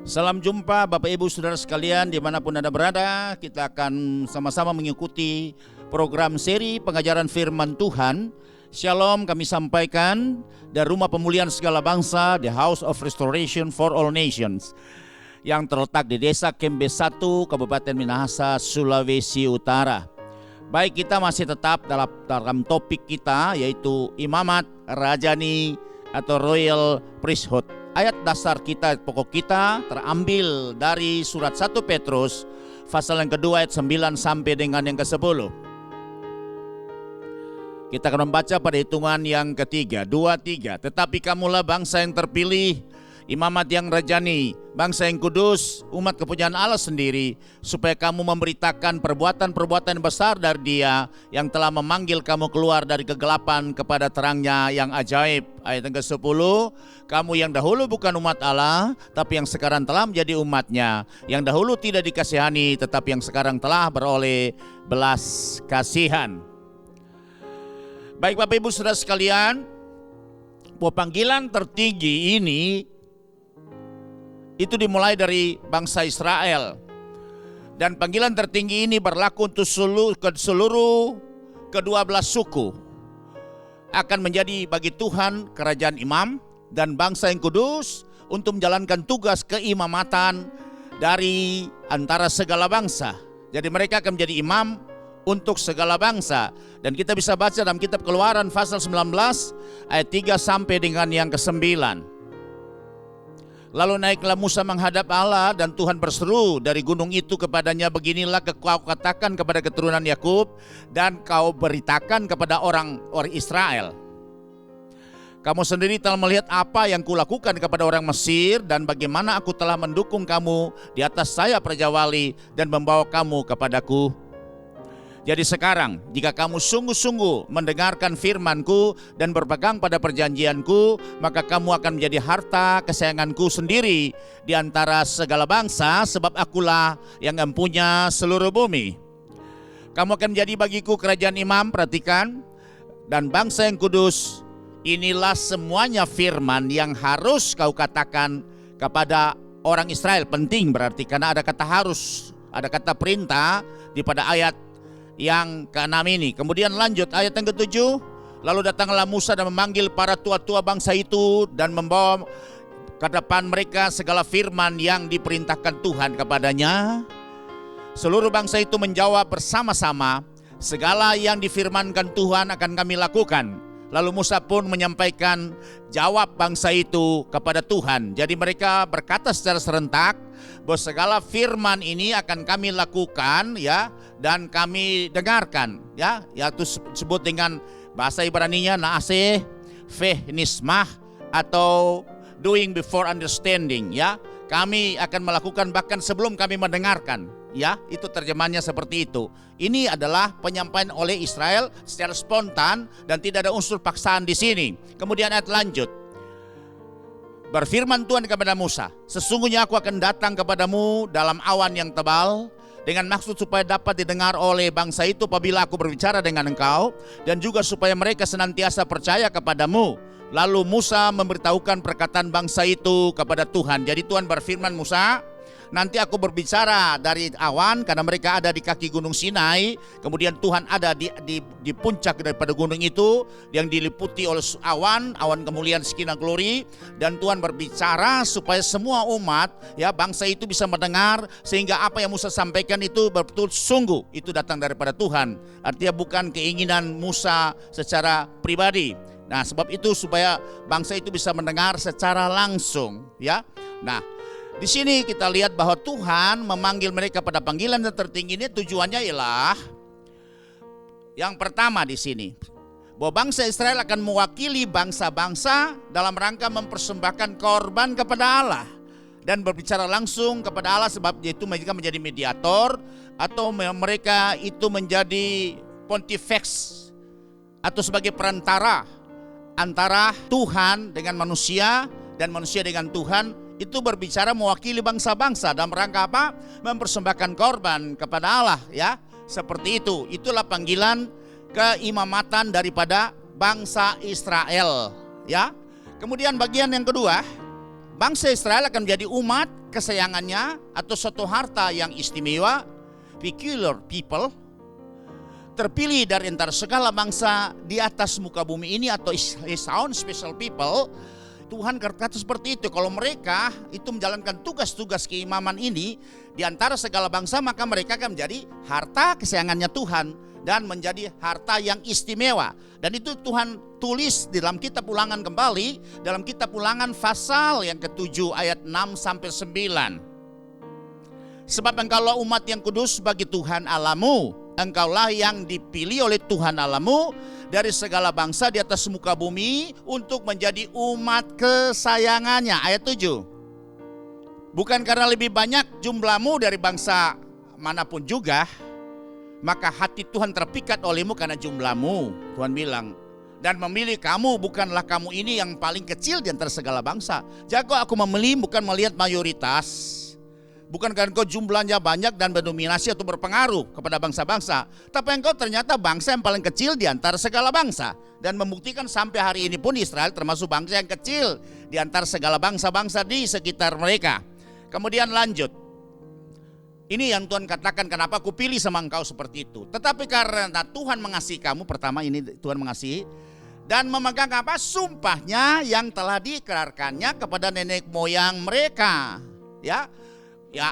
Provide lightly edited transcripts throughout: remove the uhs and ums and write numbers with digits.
Salam jumpa Bapak Ibu Saudara sekalian dimanapun Anda berada. Kita akan sama-sama mengikuti program seri pengajaran firman Tuhan. Shalom kami sampaikan dari Rumah Pemulihan Segala Bangsa, The House of Restoration for All Nations, yang terletak di Desa Kembe 1, Kabupaten Minahasa, Sulawesi Utara. Baik, kita masih tetap dalam topik kita, yaitu imamat rajani atau royal priesthood. Ayat dasar kita, pokok kita terambil dari surat 1 Petrus pasal yang kedua ayat 9 sampai dengan yang ke-10. Kita akan membaca pada hitungan yang ketiga, 2, 3. Tetapi kamulah bangsa yang terpilih, imamat yang rajani, bangsa yang kudus, umat kepunyaan Allah sendiri, supaya kamu memberitakan perbuatan-perbuatan besar dari Dia yang telah memanggil kamu keluar dari kegelapan kepada terangnya yang ajaib. Ayat yang ke-10, kamu yang dahulu bukan umat Allah, tapi yang sekarang telah menjadi umatnya, yang dahulu tidak dikasihani, tetapi yang sekarang telah beroleh belas kasihan. Baik Bapak Ibu Saudara sekalian, bahwa panggilan tertinggi ini itu dimulai dari bangsa Israel. Dan panggilan tertinggi ini berlaku untuk seluruh ke-12 suku. Akan menjadi bagi Tuhan kerajaan imam dan bangsa yang kudus untuk menjalankan tugas keimamatan dari antara segala bangsa. Jadi mereka akan menjadi imam untuk segala bangsa. Dan kita bisa baca dalam kitab Keluaran pasal 19 ayat 3 sampai dengan yang ke-9. Lalu naiklah Musa menghadap Allah, dan Tuhan berseru dari gunung itu kepadanya, beginilah kau katakan kepada keturunan Yakub, dan kau beritakan kepada orang Israel. Kamu sendiri telah melihat apa yang kulakukan kepada orang Mesir, dan bagaimana aku telah mendukung kamu di atas sayap Raja Wali dan membawa kamu kepadaku. Jadi sekarang, jika kamu sungguh-sungguh mendengarkan firman-Ku dan berpegang pada perjanjian-Ku, maka kamu akan menjadi harta kesayangan-Ku sendiri di antara segala bangsa, sebab Akulah yang mempunyai seluruh bumi. Kamu akan menjadi bagiku kerajaan imam, perhatikan, dan bangsa yang kudus. Inilah semuanya firman yang harus kau katakan kepada orang Israel. Penting berarti, karena ada kata harus, ada kata perintah di pada ayat yang ke-6 ini. Kemudian lanjut ayat yang ke-7. Lalu datanglah Musa dan memanggil para tua-tua bangsa itu dan membawa ke depan mereka segala firman yang diperintahkan Tuhan kepadanya. Seluruh bangsa itu menjawab bersama-sama, segala yang difirmankan Tuhan akan kami lakukan. Lalu Musa pun menyampaikan jawab bangsa itu kepada Tuhan. Jadi mereka berkata secara serentak bahwa segala firman ini akan kami lakukan, ya, dan kami dengarkan, ya, yaitu disebut dengan bahasa Ibraninya naaseh, feh, nismah, atau doing before understanding, ya. Kami akan melakukan bahkan sebelum kami mendengarkan, ya, itu terjemahannya seperti itu. Ini adalah penyampaian oleh Israel secara spontan dan tidak ada unsur paksaan di sini. Kemudian ayat lanjut. Berfirman Tuhan kepada Musa, sesungguhnya aku akan datang kepadamu dalam awan yang tebal, dengan maksud supaya dapat didengar oleh bangsa itu apabila aku berbicara dengan engkau, dan juga supaya mereka senantiasa percaya kepadamu. Lalu Musa memberitahukan perkataan bangsa itu kepada Tuhan. Jadi Tuhan berfirman, Musa, nanti aku berbicara dari awan, karena mereka ada di kaki gunung Sinai. Kemudian Tuhan ada di puncak daripada gunung itu yang diliputi oleh awan kemuliaan Shekinah Glory. Dan Tuhan berbicara supaya semua umat, ya, bangsa itu bisa mendengar, sehingga apa yang Musa sampaikan itu betul sungguh itu datang daripada Tuhan. Artinya bukan keinginan Musa secara pribadi. Nah, sebab itu supaya bangsa itu bisa mendengar secara langsung, ya. Nah, di sini kita lihat bahwa Tuhan memanggil mereka pada panggilan yang tertinggi ini, tujuannya ialah yang pertama di sini, bahwa bangsa Israel akan mewakili bangsa-bangsa dalam rangka mempersembahkan korban kepada Allah dan berbicara langsung kepada Allah, sebab itu mereka menjadi mediator atau mereka itu menjadi pontifex atau sebagai perantara antara Tuhan dengan manusia dan manusia dengan Tuhan. Itu berbicara mewakili bangsa-bangsa dalam rangka apa? Mempersembahkan korban kepada Allah, ya. Seperti itu. Itulah panggilan keimamatan daripada bangsa Israel, ya. Kemudian bagian yang kedua, bangsa Israel akan menjadi umat kesayangannya atau suatu harta yang istimewa, peculiar people, terpilih dari antara segala bangsa di atas muka bumi ini, atau his own special people. Tuhan berkata seperti itu, kalau mereka itu menjalankan tugas-tugas keimaman ini di antara segala bangsa, maka mereka akan menjadi harta kesayangannya Tuhan dan menjadi harta yang istimewa. Dan itu Tuhan tulis di dalam kitab Ulangan kembali, dalam kitab Ulangan pasal yang ke-7 ayat 6-9. Sebab engkaulah umat yang kudus bagi Tuhan Allahmu, engkaulah yang dipilih oleh Tuhan Allahmu dari segala bangsa di atas muka bumi untuk menjadi umat kesayangannya. Ayat 7. Bukan karena lebih banyak jumlahmu dari bangsa manapun juga, maka hati Tuhan terpikat olehmu karena jumlahmu. Tuhan bilang, dan memilih kamu, bukanlah kamu ini yang paling kecil di antara segala bangsa. Jago aku memilih bukan melihat mayoritas, bukan karena engkau jumlahnya banyak dan mendominasi atau berpengaruh kepada bangsa-bangsa, tapi engkau ternyata bangsa yang paling kecil di antara segala bangsa. Dan membuktikan sampai hari ini pun Israel termasuk bangsa yang kecil di antara segala bangsa-bangsa di sekitar mereka. Kemudian lanjut. Ini yang Tuhan katakan, kenapa aku pilih sama engkau seperti itu. Tetapi karena Tuhan mengasihi kamu, pertama ini Tuhan mengasihi, dan memegang apa? Sumpahnya yang telah diikrarkannya kepada nenek moyang mereka. Ya,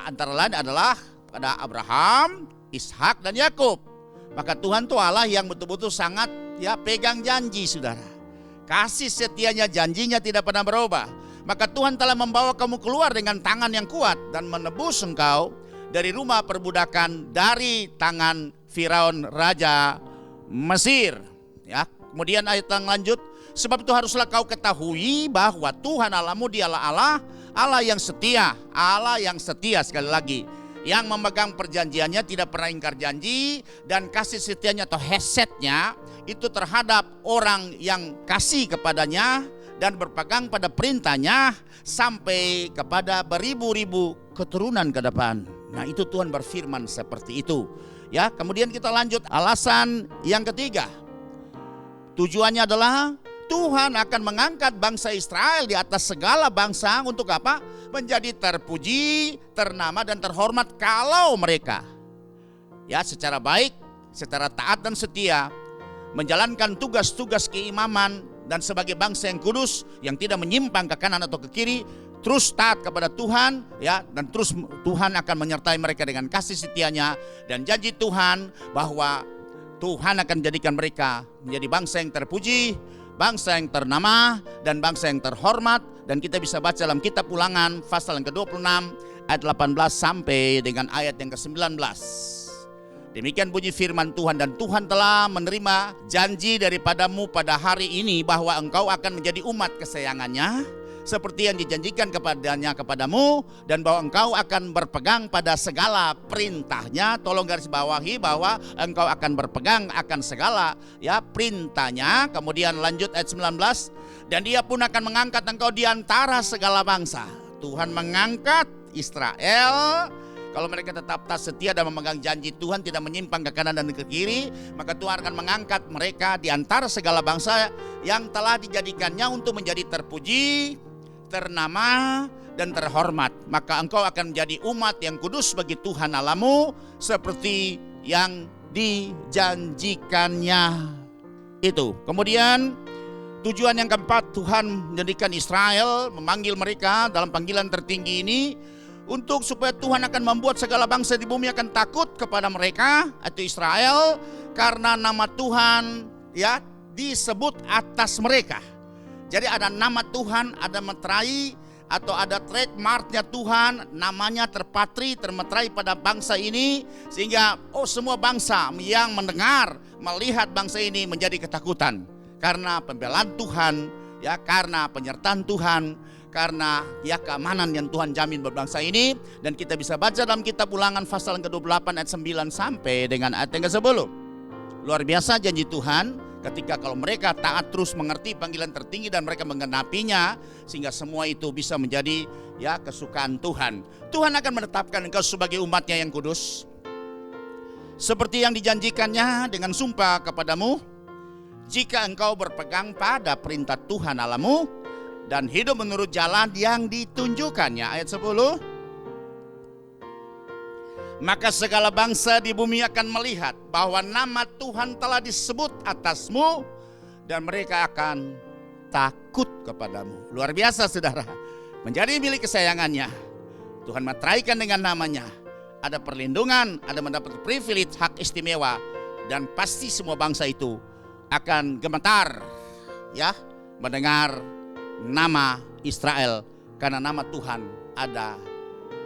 antara lain adalah pada Abraham, Ishak dan Yakub. Maka Tuhan itu Allah yang betul-betul sangat pegang janji, saudara. Kasih setianya, janjinya tidak pernah berubah. Maka Tuhan telah membawa kamu keluar dengan tangan yang kuat dan menebus engkau dari rumah perbudakan, dari tangan Firaun raja Mesir. Ya, kemudian ayat yang lanjut, sebab itu haruslah kau ketahui bahwa Tuhan Allahmu dialah Allah yang setia, Allah yang setia, sekali lagi, yang memegang perjanjiannya, tidak pernah ingkar janji, dan kasih setianya atau hesetnya itu terhadap orang yang kasih kepadanya dan berpegang pada perintahnya sampai kepada beribu-ribu keturunan ke depan. Nah, itu Tuhan berfirman seperti itu. Ya, kemudian kita lanjut, alasan yang ketiga. Tujuannya adalah Tuhan akan mengangkat bangsa Israel di atas segala bangsa untuk apa? Menjadi terpuji, ternama dan terhormat kalau mereka secara baik, secara taat dan setia menjalankan tugas-tugas keimaman dan sebagai bangsa yang kudus yang tidak menyimpang ke kanan atau ke kiri, terus taat kepada Tuhan dan terus Tuhan akan menyertai mereka dengan kasih setianya dan janji Tuhan bahwa Tuhan akan menjadikan mereka menjadi bangsa yang terpuji, bangsa yang ternama dan bangsa yang terhormat. Dan kita bisa baca dalam kitab Ulangan pasal yang ke-26 ayat 18 sampai dengan ayat yang ke-19. Demikian bunyi firman Tuhan, dan Tuhan telah menerima janji daripadamu pada hari ini bahwa engkau akan menjadi umat kesayangannya seperti yang dijanjikan kepadamu, dan bahwa engkau akan berpegang pada segala perintahnya. Tolong garis bawahi bahwa engkau akan berpegang akan segala perintahnya. Kemudian lanjut ayat 19, dan dia pun akan mengangkat engkau di antara segala bangsa. Tuhan mengangkat Israel. Kalau mereka tetap taat setia dan memegang janji Tuhan, tidak menyimpang ke kanan dan ke kiri, maka Tuhan akan mengangkat mereka di antara segala bangsa yang telah dijadikannya untuk menjadi terpuji, ternama dan terhormat. Maka engkau akan menjadi umat yang kudus bagi Tuhan Allahmu seperti yang dijanjikannya itu. Kemudian tujuan yang keempat, Tuhan menjadikan Israel, memanggil mereka dalam panggilan tertinggi ini untuk supaya Tuhan akan membuat segala bangsa di bumi akan takut kepada mereka atau Israel, karena nama Tuhan disebut atas mereka. Jadi ada nama Tuhan, ada meterai atau ada trademarknya Tuhan, namanya termeterai pada bangsa ini, sehingga semua bangsa yang mendengar, melihat bangsa ini menjadi ketakutan karena pembelaan Tuhan, karena penyertaan Tuhan, karena keamanan yang Tuhan jamin berbangsa ini. Dan kita bisa baca dalam kitab Ulangan pasal yang ke-28 ayat 9 sampai dengan ayat yang ke-10. Luar biasa janji Tuhan ketika kalau mereka taat terus mengerti panggilan tertinggi dan mereka menggenapinya, sehingga semua itu bisa menjadi kesukaan Tuhan. Tuhan akan menetapkan engkau sebagai umatnya yang kudus seperti yang dijanjikannya dengan sumpah kepadamu, jika engkau berpegang pada perintah Tuhan Allahmu dan hidup menurut jalan yang ditunjukkannya. Ayat 10. Maka segala bangsa di bumi akan melihat bahwa nama Tuhan telah disebut atasmu dan mereka akan takut kepadamu. Luar biasa saudara, menjadi milik kesayangannya. Tuhan materaikan dengan namanya. Ada perlindungan, ada mendapat privilege, hak istimewa, dan pasti semua bangsa itu akan gemetar ya mendengar nama Israel, karena nama Tuhan ada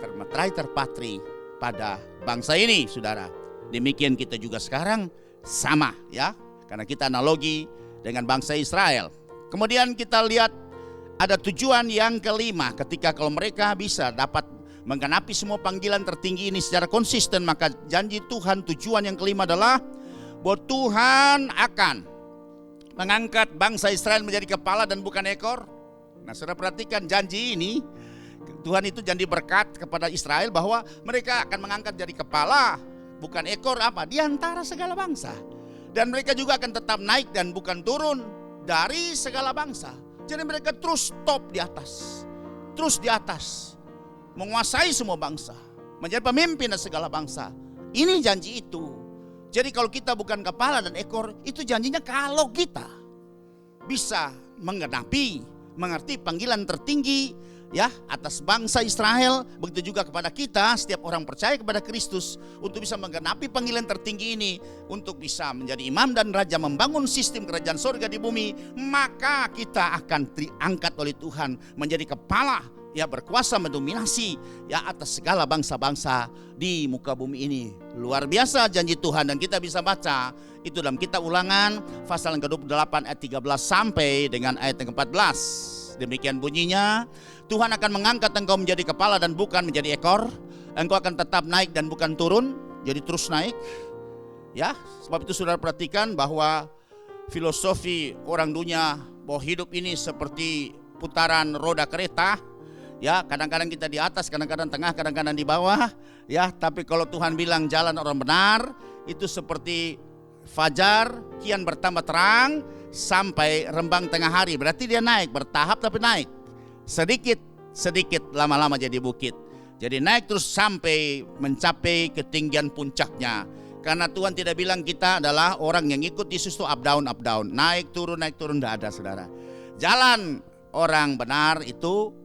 termeterai terpatri pada bangsa ini, saudara. Demikian kita juga sekarang sama ya, karena kita analogi dengan bangsa Israel. Kemudian kita lihat ada tujuan yang kelima, ketika kalau mereka bisa dapat menggenapi semua panggilan tertinggi ini secara konsisten, maka janji Tuhan tujuan yang kelima adalah bahwa Tuhan akan mengangkat bangsa Israel menjadi kepala dan bukan ekor. Nah, saudara perhatikan janji ini, Tuhan itu janji berkat kepada Israel bahwa mereka akan mengangkat jadi kepala bukan ekor di antara segala bangsa. Dan mereka juga akan tetap naik dan bukan turun dari segala bangsa. Jadi mereka terus top di atas, terus di atas, menguasai semua bangsa, menjadi pemimpin dari segala bangsa. Ini janji itu. Jadi kalau kita bukan kepala dan ekor, itu janjinya kalau kita bisa mengerti panggilan tertinggi ya atas bangsa Israel, begitu juga kepada kita, setiap orang percaya kepada Kristus, untuk bisa menggenapi panggilan tertinggi ini, untuk bisa menjadi imam dan raja, membangun sistem kerajaan surga di bumi, maka kita akan diangkat oleh Tuhan menjadi kepala ya, berkuasa mendominasi ya atas segala bangsa-bangsa di muka bumi ini. Luar biasa janji Tuhan, dan kita bisa baca itu dalam kitab Ulangan pasal yang ke-28 ayat 13 sampai dengan ayat yang ke-14. Demikian bunyinya, Tuhan akan mengangkat engkau menjadi kepala dan bukan menjadi ekor. Engkau akan tetap naik dan bukan turun, jadi terus naik. Ya, sebab itu saudara perhatikan bahwa filosofi orang dunia bahwa hidup ini seperti putaran roda kereta. Ya, kadang-kadang kita di atas, kadang-kadang tengah, kadang-kadang di bawah. Ya, tapi kalau Tuhan bilang jalan orang benar, itu seperti fajar kian bertambah terang sampai rembang tengah hari. Berarti dia naik, bertahap tapi naik. Sedikit lama-lama jadi bukit. Jadi naik terus sampai mencapai ketinggian puncaknya. Karena Tuhan tidak bilang kita adalah orang yang ikut Yesus itu up down, naik turun, tidak ada, saudara. Jalan orang benar itu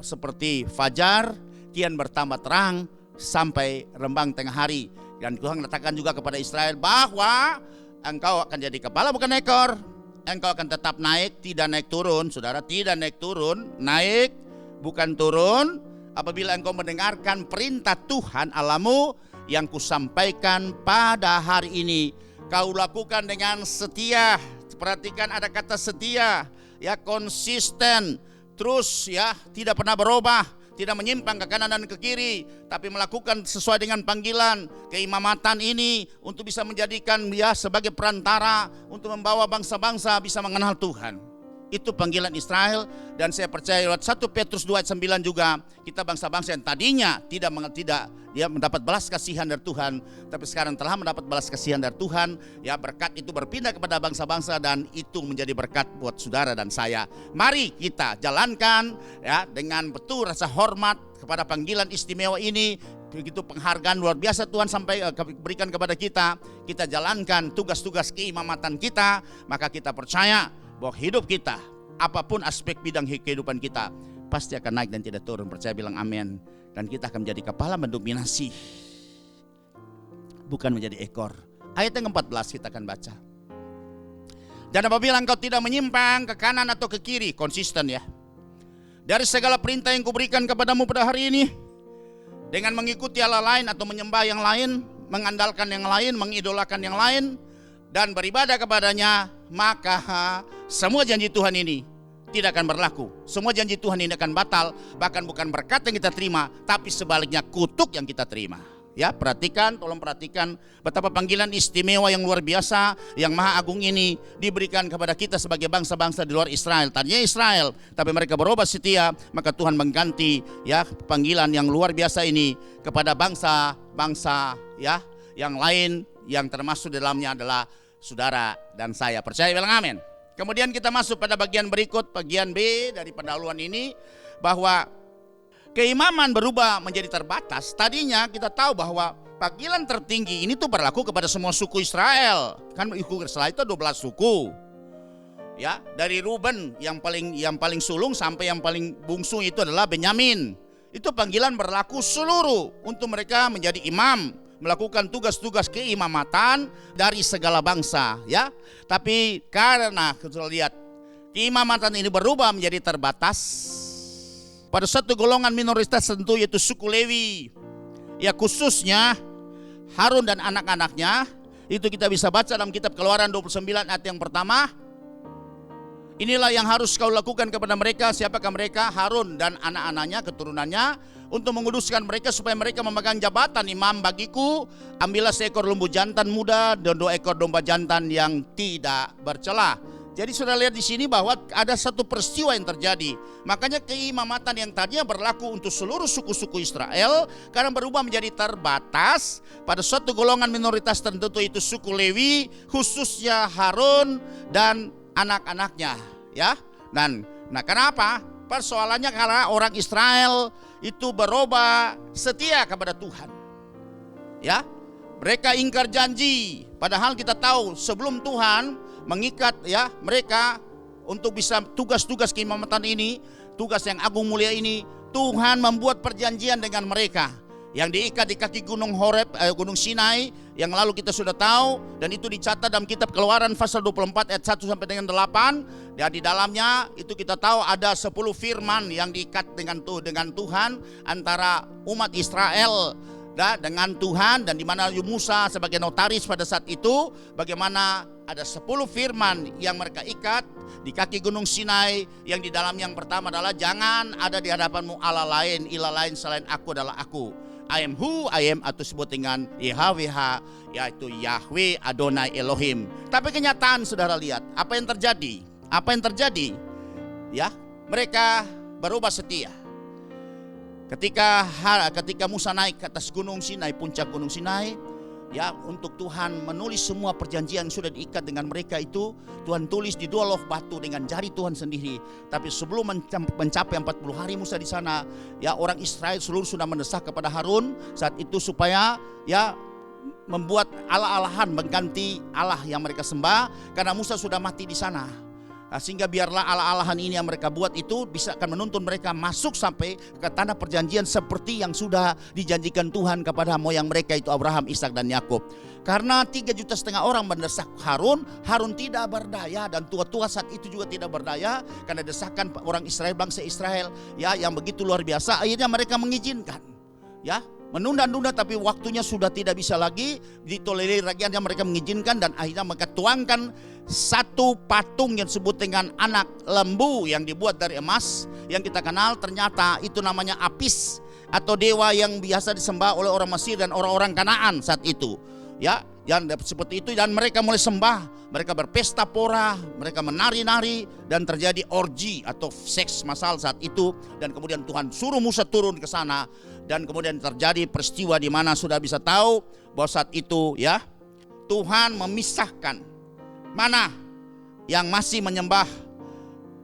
seperti fajar kian bertambah terang sampai rembang tengah hari. Dan Tuhan katakan juga kepada Israel bahwa engkau akan jadi kepala bukan ekor. Engkau akan tetap naik, tidak naik turun, saudara, tidak naik turun, naik bukan turun. Apabila engkau mendengarkan perintah Tuhan Allahmu yang kusampaikan pada hari ini, kau lakukan dengan setia. Perhatikan ada kata setia, ya, konsisten. Terus ya, tidak pernah berubah, tidak menyimpang ke kanan dan ke kiri, tapi melakukan sesuai dengan panggilan keimamatan ini untuk bisa menjadikan ya sebagai perantara untuk membawa bangsa-bangsa bisa mengenal Tuhan. Itu panggilan Israel, dan saya percaya lewat 1 Petrus 2 ayat 9 juga kita bangsa-bangsa yang tadinya tidak dia mendapat belas kasihan dari Tuhan, tapi sekarang telah mendapat belas kasihan dari Tuhan. Ya, berkat itu berpindah kepada bangsa-bangsa dan itu menjadi berkat buat saudara dan saya. Mari kita jalankan ya dengan betul rasa hormat kepada panggilan istimewa ini. Begitu penghargaan luar biasa Tuhan berikan kepada kita. Kita jalankan tugas-tugas keimamatan kita, maka kita percaya bahwa hidup kita, apapun aspek bidang kehidupan kita, pasti akan naik dan tidak turun. Percaya, bilang amin. Dan kita akan menjadi kepala mendominasi, bukan menjadi ekor. Ayat yang ke-14 kita akan baca. Dan apabila engkau tidak menyimpang ke kanan atau ke kiri, konsisten ya, dari segala perintah yang kuberikan kepadamu pada hari ini, dengan mengikuti Allah lain atau menyembah yang lain, mengandalkan yang lain, mengidolakan yang lain, dan beribadah kepadanya, maka semua janji Tuhan ini tidak akan berlaku. Semua janji Tuhan ini akan batal. Bahkan bukan berkat yang kita terima, tapi sebaliknya kutuk yang kita terima. Ya, perhatikan, tolong perhatikan betapa panggilan istimewa yang luar biasa, yang maha agung ini diberikan kepada kita sebagai bangsa-bangsa di luar Israel. Tadinya Israel, tapi mereka berubah setia, maka Tuhan mengganti ya panggilan yang luar biasa ini kepada bangsa-bangsa ya yang lain, yang termasuk dalamnya adalah saudara dan saya. Percaya, bilang amin. Kemudian kita masuk pada bagian berikut, bagian B dari pendahuluan ini, bahwa keimaman berubah menjadi terbatas. Tadinya kita tahu bahwa panggilan tertinggi ini tuh berlaku kepada semua suku Israel. Kan suku Israel itu 12 suku. Ya, dari Ruben yang paling sulung sampai yang paling bungsu itu adalah Benyamin. Itu panggilan berlaku seluruh untuk mereka menjadi imam, melakukan tugas-tugas keimamatan dari segala bangsa, ya. Tapi karena kita lihat keimamatan ini berubah menjadi terbatas pada satu golongan minoritas tentu, yaitu suku Lewi. Ya, khususnya Harun dan anak-anaknya. Itu kita bisa baca dalam kitab Keluaran 29 ayat yang pertama. Inilah yang harus kau lakukan kepada mereka. Siapakah mereka? Harun dan anak-anaknya, keturunannya, untuk menguduskan mereka supaya mereka memegang jabatan imam bagiku. Ambillah seekor lembu jantan muda dan 2 ekor domba jantan yang tidak bercela. Jadi sudah lihat di sini bahwa ada satu peristiwa yang terjadi. Makanya keimamatan yang tadinya berlaku untuk seluruh suku-suku Israel karena berubah menjadi terbatas pada suatu golongan minoritas tertentu, itu suku Lewi, khususnya Harun dan anak-anaknya, ya. Nah, kenapa? Persoalannya karena orang Israel itu berubah setia kepada Tuhan. Ya. Mereka ingkar janji, padahal kita tahu sebelum Tuhan mengikat, ya, mereka untuk bisa tugas-tugas keimamatan ini, tugas yang agung mulia ini, Tuhan membuat perjanjian dengan mereka yang diikat di kaki gunung Horeb, gunung Sinai, yang lalu kita sudah tahu, dan itu dicatat dalam kitab Keluaran pasal 24 ayat 1 sampai dengan 8. Dan di dalamnya itu kita tahu ada 10 firman yang diikat dengan Tuhan antara umat Israel dengan Tuhan, dan di mana Musa sebagai notaris pada saat itu, bagaimana ada 10 firman yang mereka ikat di kaki gunung Sinai, yang di dalam yang pertama adalah jangan ada di hadapanmu ilah lain selain aku adalah aku. I am who I am, atau sebut dengan YHWH, yaitu Yahweh Adonai Elohim. Tapi kenyataan saudara lihat apa yang terjadi? Apa yang terjadi? Ya, mereka berubah setia. Ketika Musa naik ke atas gunung Sinai, puncak gunung Sinai, ya, untuk Tuhan menulis semua perjanjian yang sudah diikat dengan mereka itu, Tuhan tulis di 2 loh batu dengan jari Tuhan sendiri. Tapi sebelum mencapai 40 hari Musa di sana, ya, orang Israel seluruh sudah mendesak kepada Harun saat itu supaya, ya, membuat Allah-allahan mengganti Allah yang mereka sembah karena Musa sudah mati di sana. Sehingga biarlah Allah-allahan ini yang mereka buat itu bisa akan menuntun mereka masuk sampai ke tanah perjanjian seperti yang sudah dijanjikan Tuhan kepada moyang mereka, itu Abraham, Ishak dan Yakub. Karena 3,5 juta orang mendesak Harun tidak berdaya, dan tua-tua saat itu juga tidak berdaya karena desakan orang Israel, bangsa Israel, ya, yang begitu luar biasa. Akhirnya mereka mengizinkan, ya, menunda-nunda, tapi waktunya sudah tidak bisa lagi ditolerir lagi. Mereka mengizinkan, dan akhirnya mereka tuangkan satu patung yang disebut dengan anak lembu yang dibuat dari emas, yang kita kenal ternyata itu namanya Apis, atau dewa yang biasa disembah oleh orang Mesir dan orang-orang Kanaan saat itu, ya, yang seperti itu. Dan mereka mulai sembah, mereka berpesta pora, mereka menari-nari, dan terjadi orgi atau seks massal saat itu. Dan kemudian Tuhan suruh Musa turun ke sana, dan kemudian terjadi peristiwa di mana sudah bisa tahu bahwa saat itu, ya, Tuhan memisahkan mana yang masih menyembah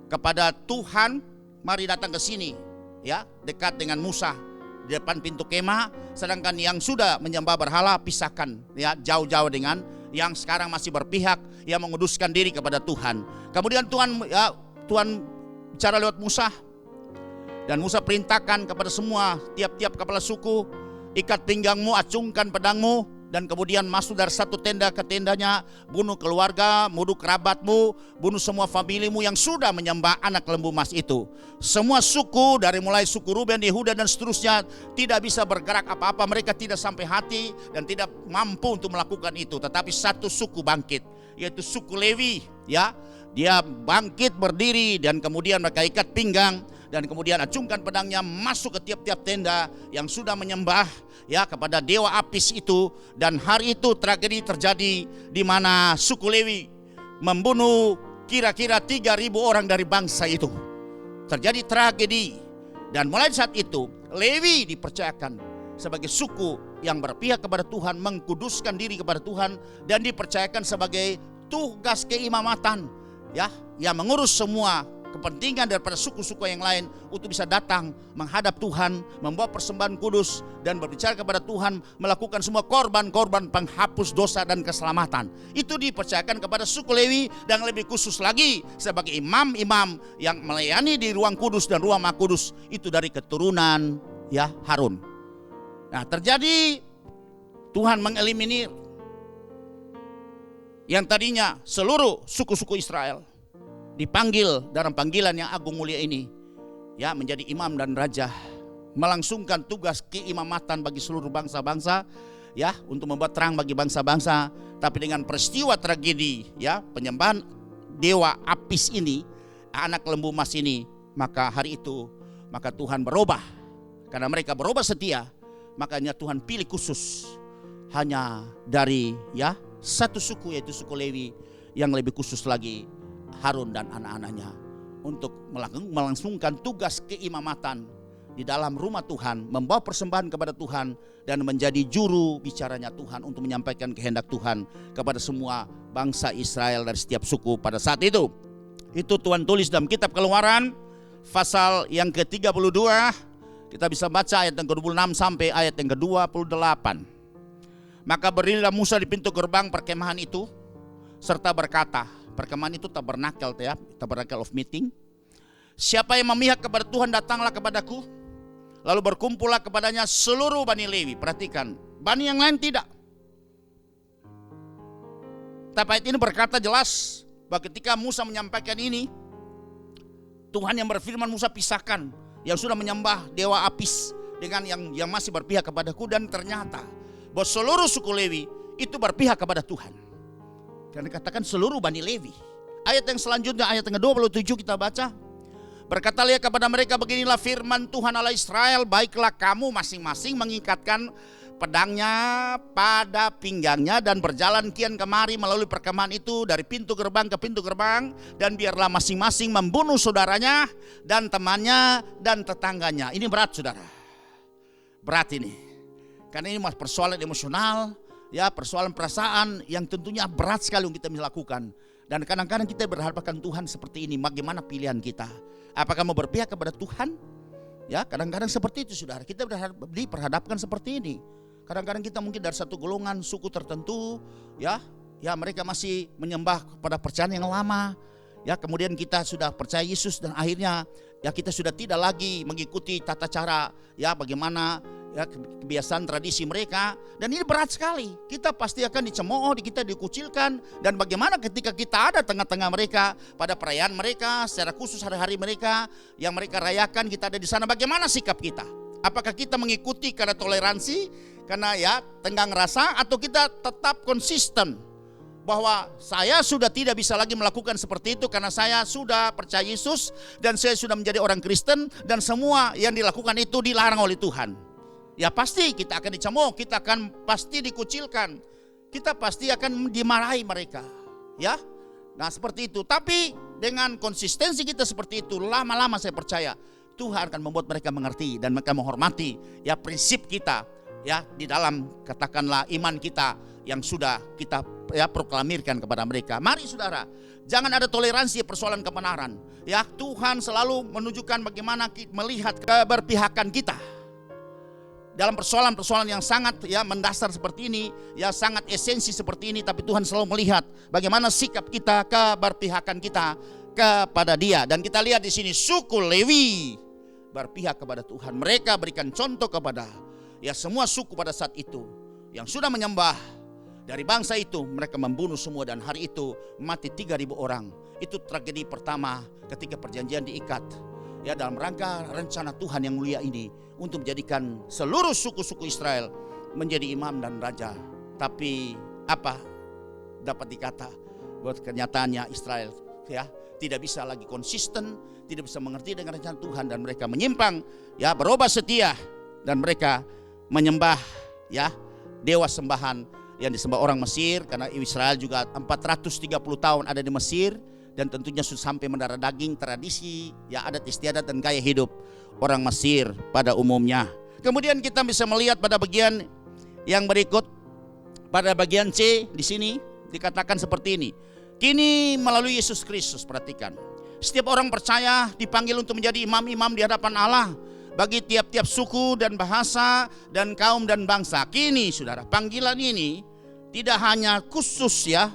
kepada Tuhan, mari datang ke sini, ya, dekat dengan Musa di depan pintu kemah. Sedangkan yang sudah menyembah berhala pisahkan, ya, jauh-jauh dengan yang sekarang masih berpihak, yang menguduskan diri kepada Tuhan. Kemudian Tuhan bicara lewat Musa, dan Musa perintahkan kepada semua tiap-tiap kepala suku, ikat pinggangmu, acungkan pedangmu, dan kemudian masuk dari satu tenda ke tendanya, bunuh keluarga, bunuh kerabatmu, bunuh semua familimu yang sudah menyembah anak lembu emas itu. Semua suku, dari mulai suku Ruben, Yehuda dan seterusnya, tidak bisa bergerak apa-apa. Mereka tidak sampai hati dan tidak mampu untuk melakukan itu. Tetapi satu suku bangkit, yaitu suku Lewi, ya. Dia bangkit berdiri, dan kemudian mereka ikat pinggang, dan kemudian acungkan pedangnya masuk ke tiap-tiap tenda yang sudah menyembah, ya, kepada dewa Apis itu. Dan hari itu tragedi terjadi di mana suku Lewi membunuh kira-kira 3.000 orang dari bangsa itu. Terjadi tragedi, dan mulai saat itu Lewi dipercayakan sebagai suku yang berpihak kepada Tuhan, mengkuduskan diri kepada Tuhan, dan dipercayakan sebagai tugas keimamatan ya, yang mengurus semua kepentingan daripada suku-suku yang lain untuk bisa datang menghadap Tuhan, membawa persembahan kudus dan berbicara kepada Tuhan, melakukan semua korban-korban penghapus dosa dan keselamatan. Itu dipercayakan kepada suku Lewi, dan lebih khusus lagi sebagai imam-imam yang melayani di ruang kudus dan ruang maha kudus itu dari keturunan ya Harun. Nah, terjadi Tuhan mengeliminir yang tadinya seluruh suku-suku Israel dipanggil dalam panggilan yang agung mulia ini, ya, menjadi imam dan raja, melangsungkan tugas keimamatan bagi seluruh bangsa-bangsa, ya, untuk membuat terang bagi bangsa-bangsa. Tapi dengan peristiwa tragedi, ya, penyembahan dewa Apis ini, anak lembu emas ini, maka hari itu, maka Tuhan berubah. Karena mereka berubah setia, makanya Tuhan pilih khusus hanya dari ya satu suku, yaitu suku Lewi, yang lebih khusus lagi Harun dan anak-anaknya untuk melangsungkan tugas keimamatan di dalam rumah Tuhan, membawa persembahan kepada Tuhan dan menjadi juru bicaranya Tuhan untuk menyampaikan kehendak Tuhan kepada semua bangsa Israel dari setiap suku pada saat itu. Itu Tuhan tulis dalam kitab Keluaran pasal yang ke-32. Kita bisa baca ayat yang ke-26 sampai ayat yang ke-28. Maka berdirilah Musa di pintu gerbang perkemahan itu serta berkata, perkemahan itu tabernakel, ya, tabernakel of meeting. Siapa yang memihak kepada Tuhan datanglah kepadaku. Lalu berkumpullah kepadanya seluruh Bani Lewi. Perhatikan, Bani yang lain tidak. Tapi ayat ini berkata jelas bahwa ketika Musa menyampaikan ini, Tuhan yang berfirman, Musa pisahkan yang sudah menyembah dewa Apis dengan yang masih berpihak kepadaku. Dan ternyata bahwa seluruh suku Lewi itu berpihak kepada Tuhan. Karena dikatakan seluruh Bani Lewi. Ayat yang selanjutnya, ayat yang ke-27 kita baca. Berkatalah kepada mereka, beginilah firman Tuhan Allah Israel, baiklah kamu masing-masing mengikatkan pedangnya pada pinggangnya dan berjalan kian kemari melalui perkemahan itu dari pintu gerbang ke pintu gerbang, dan biarlah masing-masing membunuh saudaranya dan temannya dan tetangganya. Ini berat, saudara. Berat ini. Karena ini persoalan emosional, ya, persoalan perasaan yang tentunya berat sekali untuk kita lakukan. Dan kadang-kadang kita berhadapan Tuhan seperti ini. Bagaimana pilihan kita? Apakah mau berpihak kepada Tuhan? Ya, kadang-kadang seperti itu, saudara. Kita diperhadapkan seperti ini. Kadang-kadang kita mungkin dari satu golongan suku tertentu, ya mereka masih menyembah pada percayaan yang lama. Ya, kemudian kita sudah percaya Yesus dan akhirnya ya kita sudah tidak lagi mengikuti tata cara, ya, bagaimana ya kebiasaan tradisi mereka. Dan ini berat sekali. Kita pasti akan dicemooh, kita dikucilkan. Dan bagaimana ketika kita ada tengah-tengah mereka pada perayaan mereka, secara khusus hari-hari mereka yang mereka rayakan, kita ada di sana, bagaimana sikap kita? Apakah kita mengikuti karena toleransi, karena ya tenggang rasa, atau kita tetap konsisten bahwa saya sudah tidak bisa lagi melakukan seperti itu karena saya sudah percaya Yesus dan saya sudah menjadi orang Kristen dan semua yang dilakukan itu dilarang oleh Tuhan. Ya pasti kita akan dicemooh, kita akan pasti dikucilkan, kita pasti akan dimarahi mereka, ya. Nah seperti itu. Tapi dengan konsistensi kita seperti itu, lama-lama saya percaya Tuhan akan membuat mereka mengerti dan mereka menghormati ya prinsip kita, ya, di dalam katakanlah iman kita yang sudah kita ya proklamirkan kepada mereka. Mari saudara, jangan ada toleransi persoalan kebenaran. Ya, Tuhan selalu menunjukkan bagaimana melihat keberpihakan kita. Dalam persoalan-persoalan yang sangat ya mendasar seperti ini, ya sangat esensi seperti ini, tapi Tuhan selalu melihat bagaimana sikap kita, keberpihakan kita kepada Dia. Dan kita lihat di sini suku Lewi berpihak kepada Tuhan. Mereka berikan contoh kepada ya semua suku pada saat itu yang sudah menyembah dari bangsa itu. Mereka membunuh semua dan hari itu mati 3.000 orang. Itu tragedi pertama ketika perjanjian diikat, ya, dalam rangka rencana Tuhan yang mulia ini untuk menjadikan seluruh suku-suku Israel menjadi imam dan raja. Tapi apa dapat dikata buat kenyataannya Israel ya tidak bisa lagi konsisten, tidak bisa mengerti dengan rencana Tuhan, dan mereka menyimpang, ya, berubah setia, dan mereka menyembah ya dewa sembahan yang disembah orang Mesir, karena Israel juga 430 tahun ada di Mesir, dan tentunya sudah sampai mendarah daging tradisi, ya, adat istiadat dan gaya hidup orang Mesir pada umumnya. Kemudian kita bisa melihat pada bagian yang berikut, pada bagian C di sini dikatakan seperti ini. Kini melalui Yesus Kristus, perhatikan. Setiap orang percaya dipanggil untuk menjadi imam-imam di hadapan Allah bagi tiap-tiap suku dan bahasa dan kaum dan bangsa. Kini saudara, panggilan ini tidak hanya khusus ya,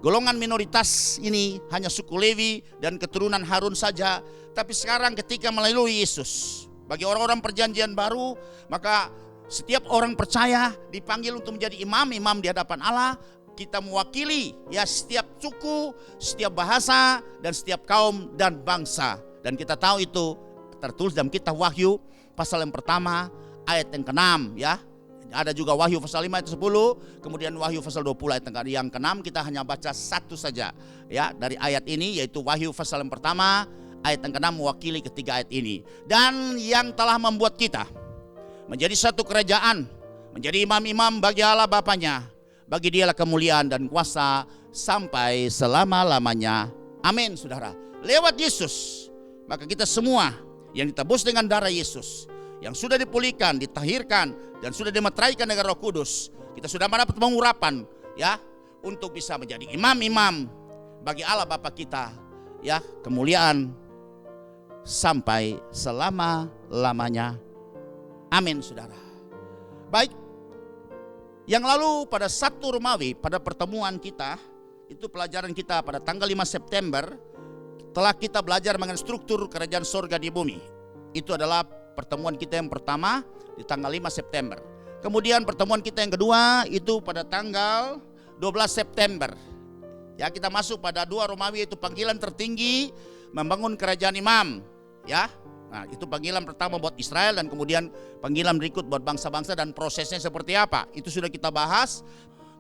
golongan minoritas ini hanya suku Lewi dan keturunan Harun saja. Tapi sekarang ketika melalui Yesus, bagi orang-orang perjanjian baru, maka setiap orang percaya dipanggil untuk menjadi imam-imam di hadapan Allah. Kita mewakili ya setiap suku, setiap bahasa, dan setiap kaum dan bangsa. Dan kita tahu itu tertulis dalam kitab Wahyu pasal yang pertama ayat yang ke-6 ya. Ada juga Wahyu pasal 5 ayat 10, kemudian Wahyu pasal 20 ayat yang ke-6. Kita hanya baca satu saja ya dari ayat ini, yaitu Wahyu pasal yang pertama ayat yang ke-6 mewakili ketiga ayat ini. Dan yang telah membuat kita menjadi satu kerajaan, menjadi imam-imam bagi Allah Bapanya. Bagi Dialah kemuliaan dan kuasa sampai selama-lamanya. Amin, saudara. Lewat Yesus, maka kita semua yang ditebus dengan darah Yesus, yang sudah dipulihkan, ditahirkan, dan sudah dimeteraikan dengan Roh Kudus, kita sudah mendapat pengurapan ya untuk bisa menjadi imam-imam bagi Allah Bapa kita ya, kemuliaan sampai selama-lamanya. Amin, saudara. Baik. Yang lalu pada 1 Romawi, pada pertemuan kita, itu pelajaran kita pada tanggal 5 September, telah kita belajar mengenai struktur kerajaan sorga di bumi. Itu adalah pertemuan kita yang pertama di tanggal 5 September. Kemudian pertemuan kita yang kedua itu pada tanggal 12 September. Ya, kita masuk pada 2 Romawi, itu panggilan tertinggi membangun kerajaan imam. Ya. Nah, itu panggilan pertama buat Israel, dan kemudian panggilan berikut buat bangsa-bangsa dan prosesnya seperti apa. Itu sudah kita bahas.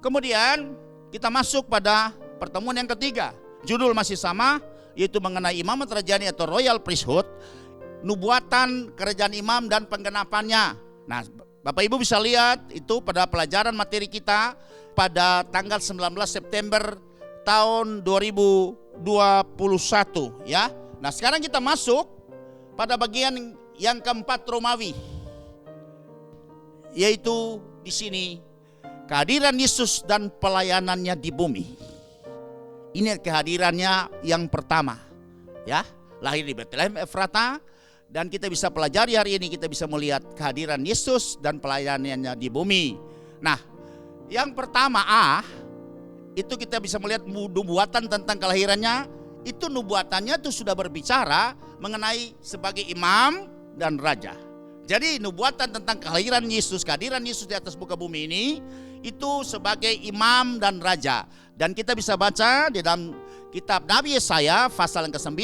Kemudian kita masuk pada pertemuan yang ketiga. Judul masih sama, yaitu mengenai imamat rajani atau royal priesthood, nubuatan kerajaan imam dan penggenapannya. Nah, Bapak Ibu bisa lihat itu pada pelajaran materi kita pada tanggal 19 September tahun 2021 ya. Nah, sekarang kita masuk pada bagian yang keempat Romawi, yaitu di sini kehadiran Yesus dan pelayanannya di bumi. Ini kehadirannya yang pertama, ya, lahir di Bethlehem Efrata, dan kita bisa pelajari hari ini, kita bisa melihat kehadiran Yesus dan pelayanannya di bumi. Nah, yang pertama itu kita bisa melihat nubuatan tentang kelahirannya. Itu nubuatannya itu sudah berbicara mengenai sebagai imam dan raja. Jadi nubuatan tentang kelahiran Yesus, kehadiran Yesus di atas muka bumi ini, itu sebagai imam dan raja. Dan kita bisa baca di dalam kitab Nabi Yesaya pasal yang ke-9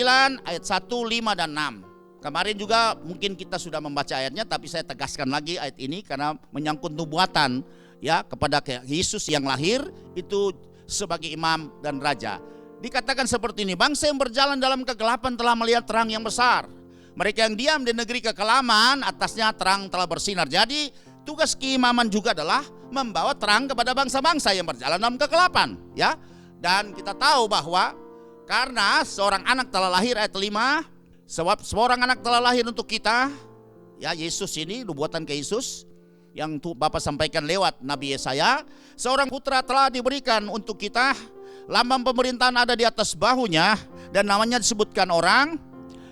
ayat 1, 5, dan 6. Kemarin juga mungkin kita sudah membaca ayatnya, tapi saya tegaskan lagi ayat ini karena menyangkut nubuatan ya kepada Yesus yang lahir itu sebagai imam dan raja. Dikatakan seperti ini, bangsa yang berjalan dalam kegelapan telah melihat terang yang besar. Mereka yang diam di negeri kekelaman, atasnya terang telah bersinar. Jadi tugas keimaman juga adalah membawa terang kepada bangsa-bangsa yang berjalan dalam kegelapan, ya. Dan kita tahu bahwa karena seorang anak telah lahir, ayat 5, seorang anak telah lahir untuk kita, ya, Yesus ini nubuatan ke Yesus yang Bapak sampaikan lewat Nabi Yesaya. Seorang putra telah diberikan untuk kita, lambang pemerintahan ada di atas bahunya, dan namanya disebutkan orang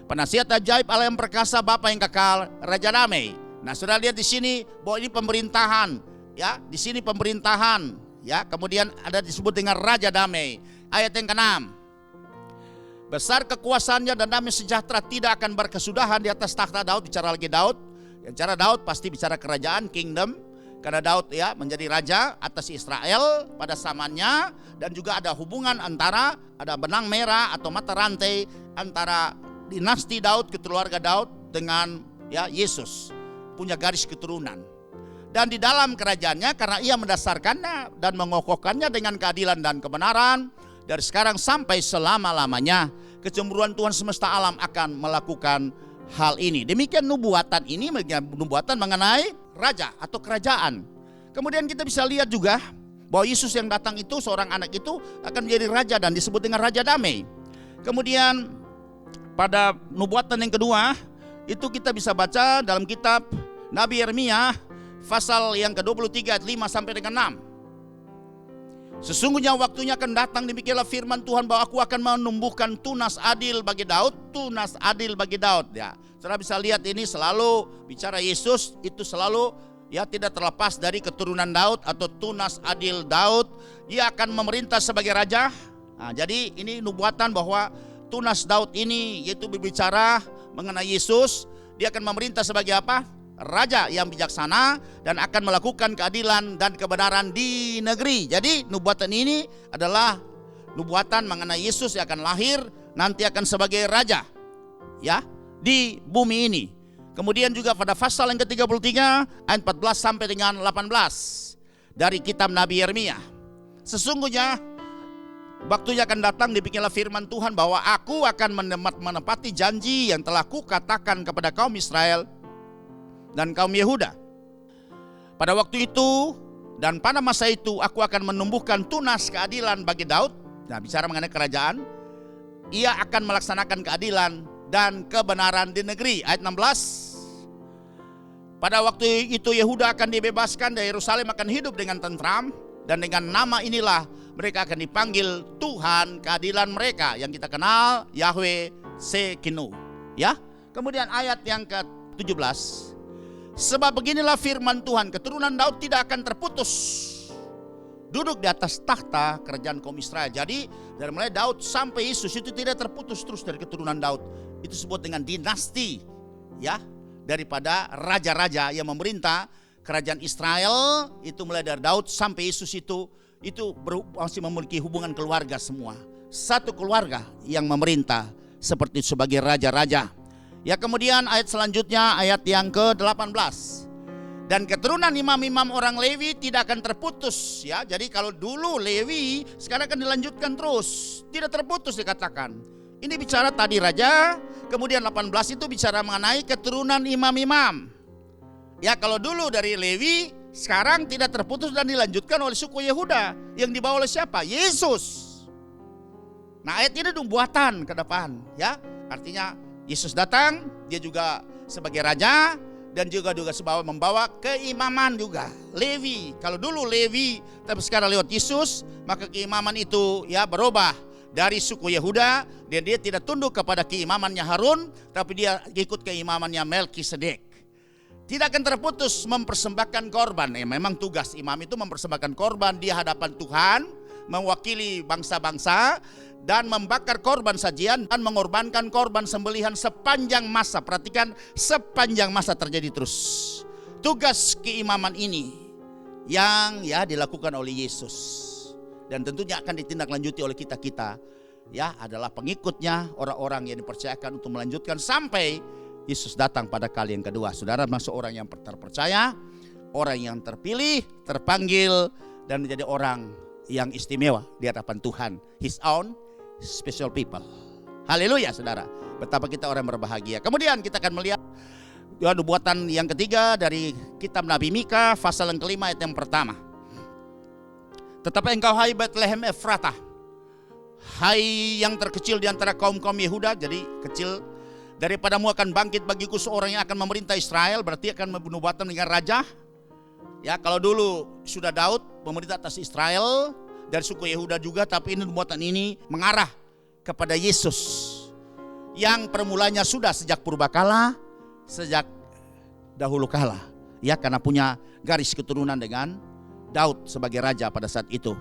penasihat ajaib, Allah yang perkasa, Bapa yang kekal, Raja Damai. Nah, sudah lihat di sini bahwa ini pemerintahan, ya, di sini pemerintahan, ya. Kemudian ada disebut dengan Raja Damai. Ayat yang ke-6. Besar kekuasaannya dan damai sejahtera tidak akan berkesudahan di atas takhta Daud. Bicara lagi Daud. Bicara Daud pasti bicara kerajaan, kingdom. Karena Daud ya menjadi raja atas Israel pada zamannya, dan juga ada hubungan antara ada benang merah atau mata rantai antara dinasti Daud, keluarga Daud dengan ya Yesus, punya garis keturunan. Dan di dalam kerajaannya, karena ia mendasarkannya dan mengokohkannya dengan keadilan dan kebenaran dari sekarang sampai selama-lamanya, kecemburuan Tuhan semesta alam akan melakukan hal ini. Demikian nubuatan ini, nubuatan mengenai raja atau kerajaan. Kemudian kita bisa lihat juga bahwa Yesus yang datang itu, seorang anak itu akan menjadi raja dan disebut dengan Raja Damai. Kemudian pada nubuatan yang kedua itu kita bisa baca dalam kitab Nabi Yeremia pasal yang ke-23 ayat 5 sampai dengan 6. Sesungguhnya waktunya akan datang, demikianlah firman Tuhan, bahwa aku akan menumbuhkan tunas adil bagi Daud. Tunas adil bagi Daud. Ya, saudara bisa lihat ini selalu bicara Yesus itu selalu ya tidak terlepas dari keturunan Daud atau tunas adil Daud. Dia akan memerintah sebagai raja. Nah, jadi ini nubuatan bahwa tunas Daud ini yaitu berbicara mengenai Yesus. Dia akan memerintah sebagai apa? Raja yang bijaksana dan akan melakukan keadilan dan kebenaran di negeri. Jadi nubuatan ini adalah nubuatan mengenai Yesus yang akan lahir, nanti akan sebagai raja ya di bumi ini. Kemudian juga pada pasal yang ke-33 ayat 14 sampai dengan 18 dari kitab Nabi Yeremia. Sesungguhnya waktunya akan datang, demikianlah firman Tuhan, bahwa aku akan menepati janji yang telah kukatakan kepada kaum Israel dan kaum Yehuda. Pada waktu itu dan pada masa itu aku akan menumbuhkan tunas keadilan bagi Daud. Nah, bicara mengenai kerajaan, ia akan melaksanakan keadilan dan kebenaran di negeri. Ayat 16. Pada waktu itu Yehuda akan dibebaskan dan Yerusalem akan hidup dengan tentram, dan dengan nama inilah mereka akan dipanggil Tuhan keadilan mereka, yang kita kenal Yahweh Sekinu. Ya. Kemudian ayat yang ke-17. Sebab beginilah firman Tuhan, keturunan Daud tidak akan terputus duduk di atas tahta kerajaan kaum Israel. Jadi dari mulai Daud sampai Yesus itu tidak terputus terus dari keturunan Daud. Itu disebut dengan dinasti ya, daripada raja-raja yang memerintah kerajaan Israel. Itu mulai dari Daud sampai Yesus itu masih memiliki hubungan keluarga semua. Satu keluarga yang memerintah seperti sebagai raja-raja. Ya, kemudian ayat selanjutnya ayat yang ke-18. Dan keturunan imam-imam orang Lewi tidak akan terputus ya. Jadi kalau dulu Lewi, sekarang akan dilanjutkan terus, tidak terputus dikatakan. Ini bicara tadi raja, kemudian 18 itu bicara mengenai keturunan imam-imam. Ya, kalau dulu dari Lewi, sekarang tidak terputus dan dilanjutkan oleh suku Yehuda yang dibawa oleh siapa? Yesus. Nah, ayat ini nubuatan ke depan ya. Artinya Yesus datang, dia juga sebagai raja dan juga membawa keimaman juga. Lewi, kalau dulu Lewi, tapi sekarang lewat Yesus, maka keimaman itu ya berubah dari suku Yehuda, dan dia tidak tunduk kepada keimamannya Harun, tapi dia ikut keimamannya Melkisedek. Tidak akan terputus mempersembahkan korban. Memang tugas imam itu mempersembahkan korban di hadapan Tuhan, mewakili bangsa-bangsa, dan membakar korban sajian dan mengorbankan korban sembelihan sepanjang masa. Perhatikan, sepanjang masa terjadi terus. Tugas keimaman ini yang ya dilakukan oleh Yesus, dan tentunya akan ditindaklanjuti oleh kita-kita ya, adalah pengikutnya, orang-orang yang dipercayakan untuk melanjutkan sampai Yesus datang pada kali yang kedua. Saudara masuk orang yang terpercaya, orang yang terpilih, terpanggil, dan menjadi orang yang istimewa di hadapan Tuhan. His own special people. Haleluya saudara. Betapa kita orang berbahagia. Kemudian kita akan melihat nubuatan yang ketiga dari kitab Nabi Mika, pasal yang kelima ayat yang pertama. Tetapi engkau hai Bethlehem Efratah, hai yang terkecil di antara kaum-kaum Yehuda, jadi kecil, daripadamu akan bangkit bagiku seorang yang akan memerintah Israel. Berarti akan menubuatan dengan raja. Ya, kalau dulu sudah Daud memerintah atas Israel dari suku Yehuda juga, tapi ini nubuatan ini mengarah kepada Yesus yang permulanya sudah sejak purbakala, sejak dahulu kala. Ya, karena punya garis keturunan dengan Daud sebagai raja pada saat itu.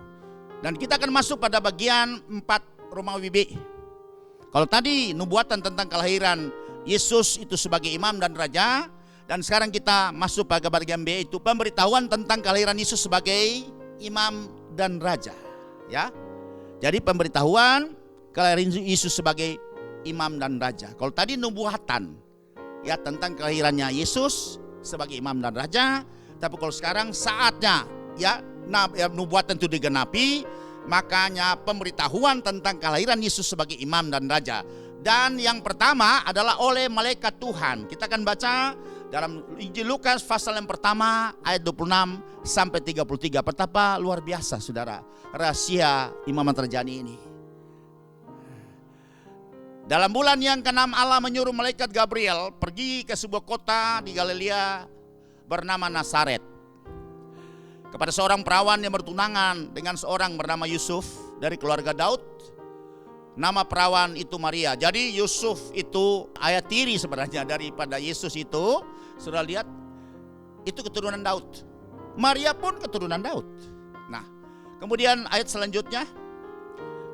Dan kita akan masuk pada bagian 4 Romawi B. Kalau tadi nubuatan tentang kelahiran Yesus itu sebagai imam dan raja, dan sekarang kita masuk pada bagian B, itu pemberitahuan tentang kelahiran Yesus sebagai imam dan raja. Ya. Jadi pemberitahuan kelahiran Yesus sebagai imam dan raja. Kalau tadi nubuatan ya tentang kelahirannya Yesus sebagai imam dan raja, tapi kalau sekarang saatnya ya nubuatan itu digenapi, makanya pemberitahuan tentang kelahiran Yesus sebagai imam dan raja. Dan yang pertama adalah oleh malaikat Tuhan. Kita akan baca dalam Injil Lukas pasal yang pertama ayat 26 sampai 33. Betapa luar biasa saudara rahasia imaman terjadi ini. Dalam bulan yang ke-6 Allah menyuruh malaikat Gabriel pergi ke sebuah kota di Galilea bernama Nazaret. kepada seorang perawan yang bertunangan dengan seorang bernama Yusuf dari keluarga Daud. Nama perawan itu Maria. Jadi Yusuf itu ayah tiri sebenarnya daripada Yesus itu. Sudah lihat, itu keturunan Daud. Maria pun keturunan Daud. Nah, kemudian ayat selanjutnya,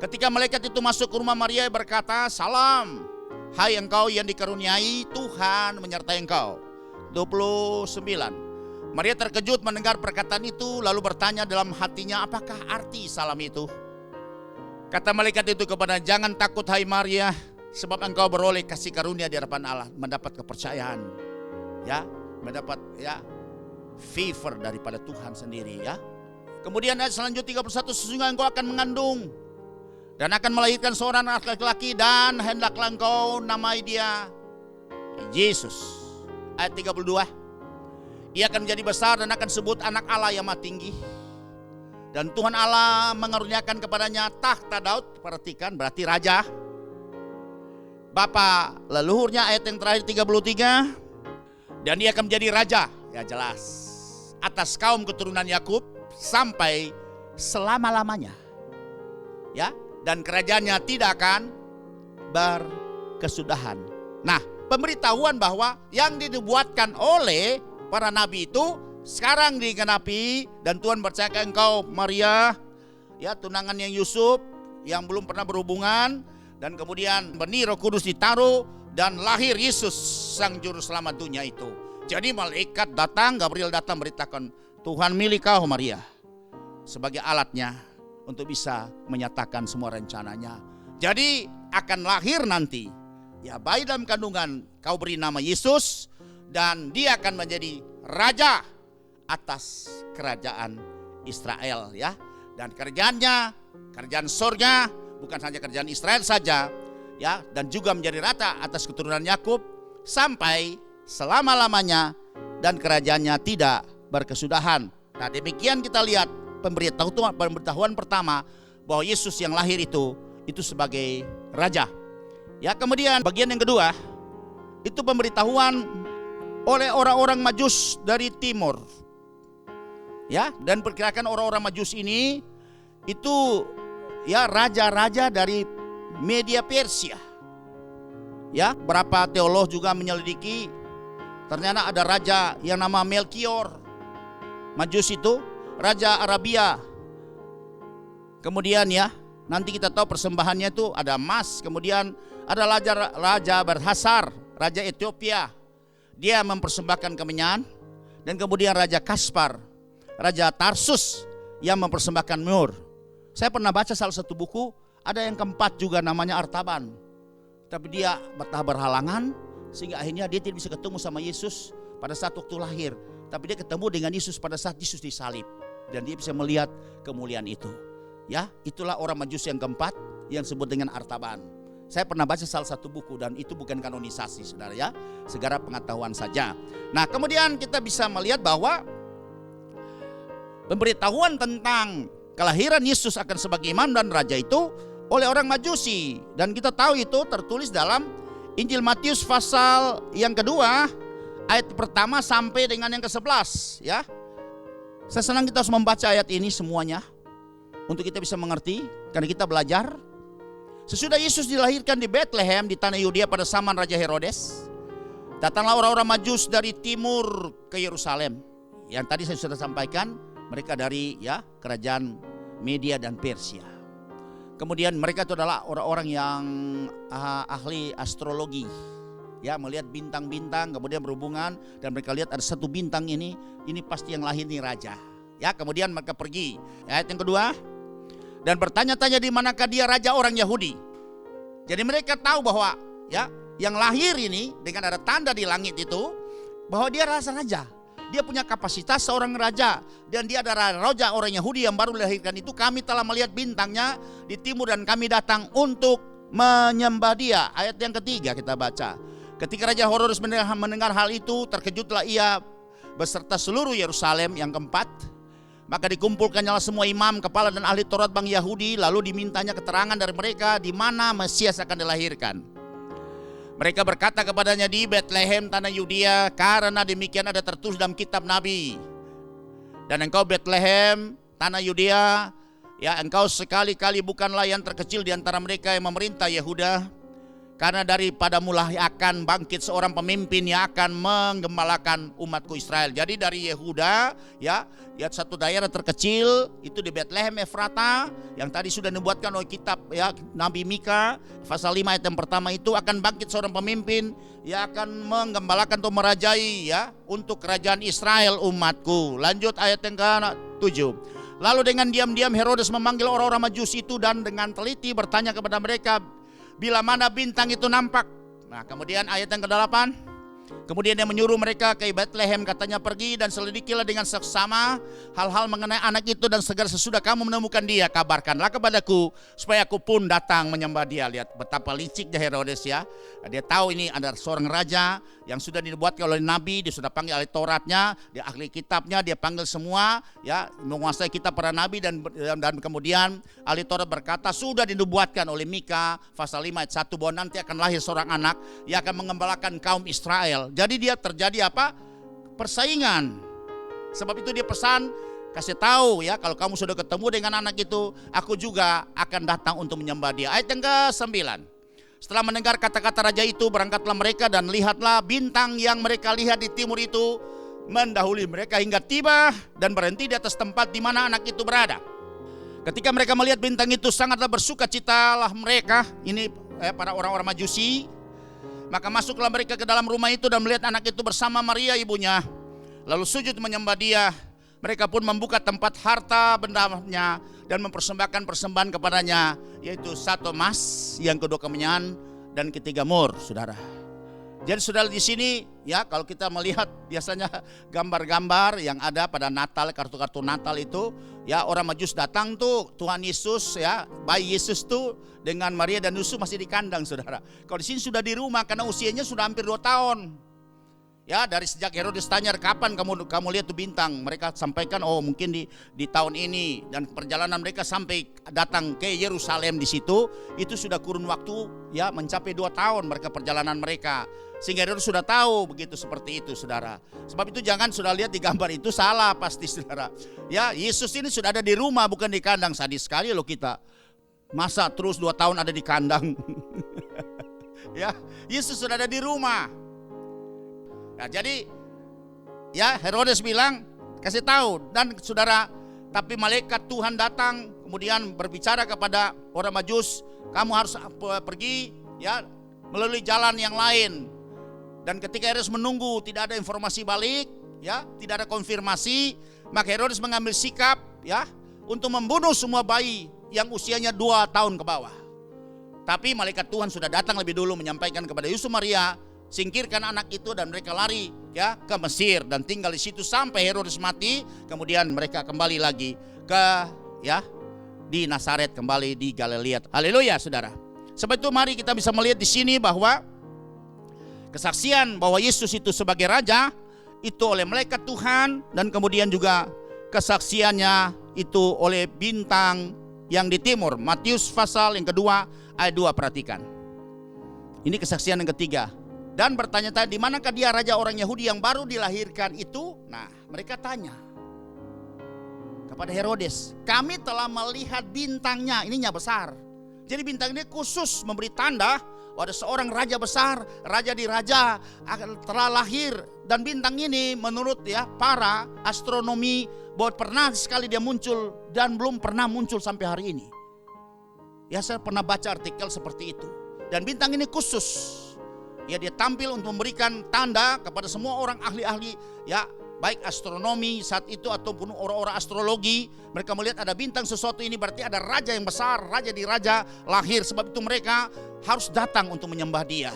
ketika malaikat itu masuk ke rumah Maria berkata, "Salam, hai engkau yang dikaruniai, Tuhan menyertai engkau." 29. Maria terkejut mendengar perkataan itu, lalu bertanya dalam hatinya, apakah arti salam itu? Kata malaikat itu kepada, "Jangan takut hai Maria, sebab engkau beroleh kasih karunia di hadapan Allah, mendapat kepercayaan." Ya, mendapat favor daripada Tuhan sendiri ya. Kemudian ayat selanjutnya 31, "Sesungguhnya engkau akan mengandung dan akan melahirkan seorang anak laki-laki, dan hendaklah engkau namai dia Yesus." Ayat 32, "Ia akan menjadi besar dan akan disebut anak Allah yang Maha Tinggi. Dan Tuhan Allah mengaruniakan kepadanya tahta Daud." Perhatikan, berarti raja. Bapa leluhurnya, ayat yang terakhir 33. "Dan ia akan menjadi raja," ya jelas, "atas kaum keturunan Yakub sampai selama-lamanya." Ya, dan kerajaannya tidak akan berkesudahan. Nah, pemberitahuan bahwa yang dinubuatkan oleh para nabi itu sekarang digenapi, dan Tuhan percayakan engkau Maria, ya, tunangan yang Yusuf yang belum pernah berhubungan, dan kemudian benih Roh Kudus ditaruh dan lahir Yesus sang juru selamat dunia itu. Jadi malaikat datang, Gabriel datang beritakan, Tuhan milih kau Maria sebagai alatnya untuk bisa menyatakan semua rencananya. Jadi akan lahir nanti, ya, bayi dalam kandungan kau beri nama Yesus, dan dia akan menjadi raja atas kerajaan Israel, ya. Dan kerjaannya, kerajaan surga, bukan hanya kerajaan Israel saja, ya, dan juga menjadi rata atas keturunan Yakub sampai selama-lamanya, dan kerajaannya tidak berkesudahan. Nah, demikian kita lihat pemberitahuan pertama bahwa Yesus yang lahir itu sebagai raja. Ya, kemudian bagian yang kedua itu pemberitahuan oleh orang-orang Majus dari timur. Ya, dan perkirakan orang-orang Majus ini itu ya raja-raja dari Media Persia. Ya, berapa teolog juga menyelidiki, ternyata ada raja yang nama Melkior. Majus itu raja Arabia. Kemudian ya, nanti kita tahu persembahannya itu ada emas. Kemudian ada raja Berhasar, raja Ethiopia. Dia mempersembahkan kemenyan. Dan kemudian raja Kaspar, raja Tarsus, yang mempersembahkan mur. Saya pernah baca salah satu buku, ada yang keempat juga namanya Artaban. Tapi dia berhalangan sehingga akhirnya dia tidak bisa ketemu sama Yesus pada saat waktu lahir. Tapi dia ketemu dengan Yesus pada saat Yesus disalib, dan dia bisa melihat kemuliaan itu. Ya, itulah orang Majus yang keempat yang disebut dengan Artaban. Saya pernah baca salah satu buku, dan itu bukan kanonisasi, saudara, ya, segera pengetahuan saja. Nah, kemudian kita bisa melihat bahwa pemberitahuan tentang kelahiran Yesus akan sebagai imam dan raja itu oleh orang Majusi, dan kita tahu itu tertulis dalam Injil Matius pasal yang kedua ayat pertama sampai dengan yang ke-11, ya. Saya senang kita harus membaca ayat ini semuanya untuk kita bisa mengerti, karena kita belajar. Sesudah Yesus dilahirkan di Bethlehem di tanah Yudea pada zaman Raja Herodes, datanglah orang-orang Majus dari timur ke Yerusalem. Yang tadi saya sudah sampaikan, mereka dari ya kerajaan Media dan Persia. Kemudian mereka itu adalah orang-orang yang ahli astrologi, ya, melihat bintang-bintang kemudian berhubungan, dan mereka lihat ada satu bintang ini pasti yang lahir ini raja. Ya, kemudian mereka pergi. Ayat yang kedua, dan bertanya-tanya di manakah dia raja orang Yahudi. Jadi mereka tahu bahwa ya yang lahir ini dengan ada tanda di langit itu bahwa dia raja. Dia punya kapasitas seorang raja, dan dia adalah raja orang Yahudi yang baru dilahirkan itu. Kami telah melihat bintangnya di timur dan kami datang untuk menyembah dia. Ayat yang ketiga kita baca. Ketika Raja Herodes mendengar hal itu, terkejutlah ia beserta seluruh Yerusalem. Yang keempat, maka dikumpulkannya semua imam, kepala dan ahli Taurat bang Yahudi, lalu dimintanya keterangan dari mereka di mana Mesias akan dilahirkan. Mereka berkata kepadanya, di Bethlehem tanah Yudea, karena demikian ada tertulis dalam kitab Nabi. Dan engkau Bethlehem, tanah Yudea, ya engkau sekali-kali bukanlah yang terkecil di antara mereka yang memerintah Yehuda. Karena daripadamulah akan bangkit seorang pemimpin yang akan menggembalakan umatku Israel. Jadi dari Yehuda, ya satu daerah terkecil itu di Bethlehem Efrata yang tadi sudah dibuatkan oleh kitab ya Nabi Mika pasal 5 ayat yang pertama itu, akan bangkit seorang pemimpin yang akan menggembalakan atau merajai ya untuk kerajaan Israel umatku. Lanjut ayat yang ke-7. Lalu dengan diam-diam Herodes memanggil orang-orang Majusi itu dan dengan teliti bertanya kepada mereka bila mana bintang itu nampak. Nah kemudian ayat yang ke-8. Kemudian dia menyuruh mereka ke Bethlehem, katanya pergi dan selidikilah dengan seksama hal-hal mengenai anak itu, dan segera sesudah kamu menemukan dia kabarkanlah kepadaku supaya aku pun datang menyembah dia. Lihat betapa liciknya Herodes ya. Dia tahu ini ada seorang raja yang sudah dibuatkan oleh Nabi, dia sudah panggil ahli Tauratnya, dia ahli kitabnya, dia panggil semua ya menguasai kitab para Nabi, dan kemudian ahli Taurat berkata sudah dinubuatkan oleh Mika pasal 5 ayat 1 bahwa nanti akan lahir seorang anak yang akan mengembalakan kaum Israel. Jadi dia terjadi apa? Persaingan. Sebab itu dia pesan, kasih tahu ya, kalau kamu sudah ketemu dengan anak itu, aku juga akan datang untuk menyembah dia. Ayat yang ke-9. Setelah mendengar kata-kata raja itu, berangkatlah mereka dan lihatlah bintang yang mereka lihat di timur itu mendahului mereka hingga tiba dan berhenti di atas tempat di mana anak itu berada. Ketika mereka melihat bintang itu, sangatlah bersukacitalah mereka, ini para orang-orang Majusi. Maka masuklah mereka ke dalam rumah itu dan melihat anak itu bersama Maria ibunya, lalu sujud menyembah dia. Mereka pun membuka tempat harta bendanya dan mempersembahkan persembahan kepadanya, yaitu 1 emas, yang kedua kemenyan, dan ketiga mur, saudara. Jadi saudara di sini ya, kalau kita melihat biasanya gambar-gambar yang ada pada Natal, kartu-kartu Natal itu ya, orang Majus datang tuh Tuhan Yesus ya, bayi Yesus tuh dengan Maria dan Yusuf masih di kandang, saudara. Kalau di sini sudah di rumah karena usianya sudah hampir 2 tahun. Ya, dari sejak Herodes tanya kapan kamu lihat tuh bintang, mereka sampaikan oh mungkin di tahun ini, dan perjalanan mereka sampai datang ke Yerusalem di situ itu sudah kurun waktu ya mencapai 2 tahun mereka perjalanan mereka. Sehingga Herodes sudah tahu begitu seperti itu, saudara. Sebab itu jangan sudah lihat di gambar itu salah pasti, saudara. Ya, Yesus ini sudah ada di rumah bukan di kandang. Sadis sekali loh kita. Masa terus 2 tahun ada di kandang. Ya, Yesus sudah ada di rumah. Nah, jadi ya Herodes bilang kasih tahu, dan saudara, tapi malaikat Tuhan datang kemudian berbicara kepada orang Majus, kamu harus pergi ya melalui jalan yang lain. Dan ketika Herodes menunggu tidak ada informasi balik ya, tidak ada konfirmasi, maka Herodes mengambil sikap ya untuk membunuh semua bayi yang usianya 2 tahun ke bawah. Tapi malaikat Tuhan sudah datang lebih dulu menyampaikan kepada Yusuf Maria, singkirkan anak itu, dan mereka lari ya ke Mesir dan tinggal di situ sampai Herodes mati. Kemudian mereka kembali lagi ke ya di Nazaret, kembali di Galilea. Haleluya, saudara. Sebab itu mari kita bisa melihat di sini bahwa kesaksian bahwa Yesus itu sebagai raja itu oleh malaikat Tuhan, dan kemudian juga kesaksiannya itu oleh bintang yang di timur. Matius pasal yang kedua ayat 2, perhatikan. Ini kesaksian yang ketiga. Dan bertanya-tanya, di manakah dia raja orang Yahudi yang baru dilahirkan itu? Nah, mereka tanya kepada Herodes, kami telah melihat bintangnya, ininya besar. Jadi bintang ini khusus memberi tanda ada seorang raja besar, raja di raja telah lahir. Dan bintang ini menurut ya para astronomi bahwa pernah sekali dia muncul dan belum pernah muncul sampai hari ini. Ya, saya pernah baca artikel seperti itu. Dan bintang ini khusus. Ya, dia tampil untuk memberikan tanda kepada semua orang ahli-ahli ya, baik astronomi saat itu ataupun orang-orang astrologi. Mereka melihat ada bintang sesuatu ini berarti ada raja yang besar, raja di raja lahir. Sebab itu mereka harus datang untuk menyembah dia.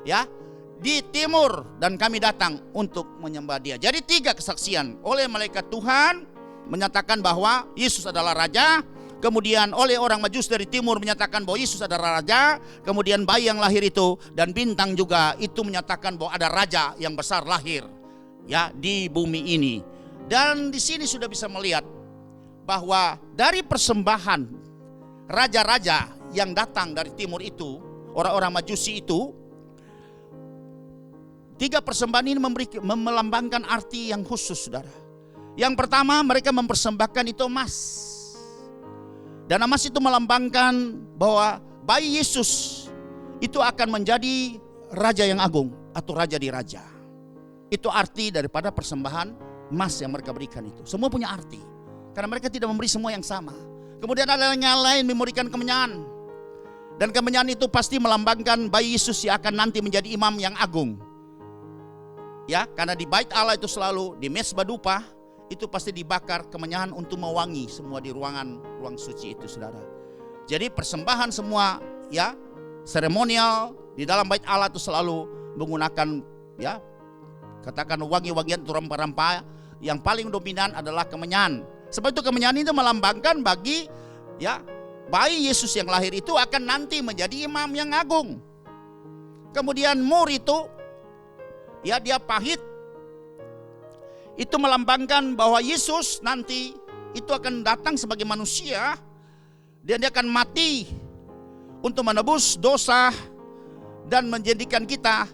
Ya, di timur, dan kami datang untuk menyembah dia. Jadi 3 kesaksian oleh malaikat Tuhan menyatakan bahwa Yesus adalah raja. Kemudian oleh orang Majus dari timur menyatakan bahwa Yesus adalah raja. Kemudian bayi yang lahir itu, dan bintang juga itu menyatakan bahwa ada raja yang besar lahir ya di bumi ini. Dan di sini sudah bisa melihat bahwa dari persembahan raja-raja yang datang dari timur itu, orang-orang Majusi itu, 3 persembahan ini melambangkan arti yang khusus, saudara. Yang pertama, mereka mempersembahkan itu emas. Dan emas itu melambangkan bahwa bayi Yesus itu akan menjadi raja yang agung atau raja di raja. Itu arti daripada persembahan emas yang mereka berikan itu. Semua punya arti. Karena mereka tidak memberi semua yang sama. Kemudian ada yang lain memberikan kemenyan. Dan kemenyan itu pasti melambangkan bayi Yesus yang akan nanti menjadi imam yang agung. Ya, karena di bait Allah itu selalu di mesbah dupa itu pasti dibakar kemenyan untuk mewangi semua di ruang suci itu, saudara. Jadi persembahan semua ya seremonial di dalam bait Allah itu selalu menggunakan ya katakan wangi-wangian itu rempah-rempah, yang paling dominan adalah kemenyan. Sebab itu kemenyan itu melambangkan bagi ya bayi Yesus yang lahir itu akan nanti menjadi imam yang agung. Kemudian mur itu ya dia pahit. Itu melambangkan bahwa Yesus nanti itu akan datang sebagai manusia dan dia akan mati untuk menebus dosa dan menjadikan kita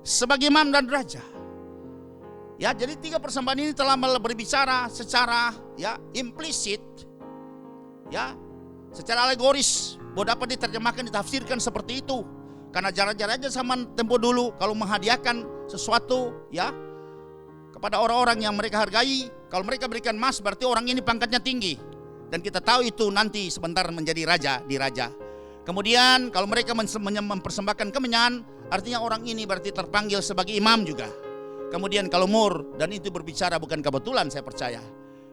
sebagai imam dan raja. Ya, jadi 3 persembahan ini telah berbicara secara ya implisit, ya, secara alegoris, bahwa dapat diterjemahkan, ditafsirkan seperti itu. Karena jarak-jaraknya zaman tempo dulu, kalau menghadiahkan sesuatu ya kepada orang-orang yang mereka hargai, kalau mereka berikan emas berarti orang ini pangkatnya tinggi. Dan kita tahu itu nanti sebentar menjadi raja di raja. Kemudian kalau mereka mempersembahkan kemenyan, artinya orang ini berarti terpanggil sebagai imam juga. Kemudian kalau mur, dan itu berbicara bukan kebetulan, saya percaya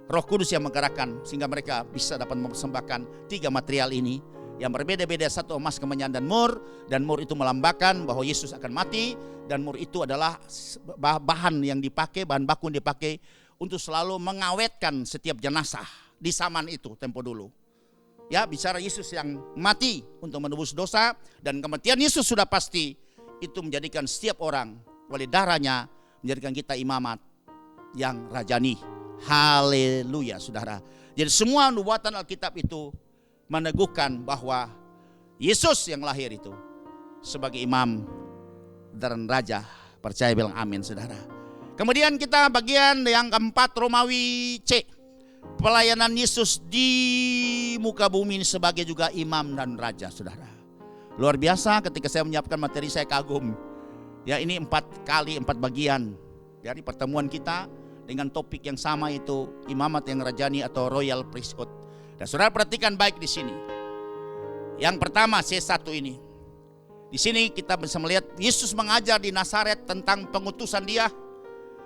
Roh Kudus yang menggerakkan sehingga mereka bisa dapat mempersembahkan 3 material ini yang berbeda-beda, satu emas, kemenyan dan mur itu melambangkan bahwa Yesus akan mati, dan mur itu adalah bahan yang dipakai, bahan baku yang dipakai untuk selalu mengawetkan setiap jenazah di zaman itu tempo dulu. Ya, bicara Yesus yang mati untuk menebus dosa, dan kematian Yesus sudah pasti itu menjadikan setiap orang oleh darahnya menjadikan kita imamat yang rajani. Haleluya, saudara. Jadi semua nubuatan Alkitab itu meneguhkan bahwa Yesus yang lahir itu sebagai imam dan raja. Percaya bilang amin, saudara. Kemudian kita bagian yang keempat, Romawi C. Pelayanan Yesus di muka bumi sebagai juga imam dan raja, saudara. Luar biasa, ketika saya menyiapkan materi saya kagum. Ya, ini 4 kali 4 bagian dari pertemuan kita dengan topik yang sama, itu imamat yang rajani atau royal priesthood. Dan saudara perhatikan baik di sini. Yang pertama C1 ini. Di sini kita bisa melihat Yesus mengajar di Nazaret tentang pengutusan dia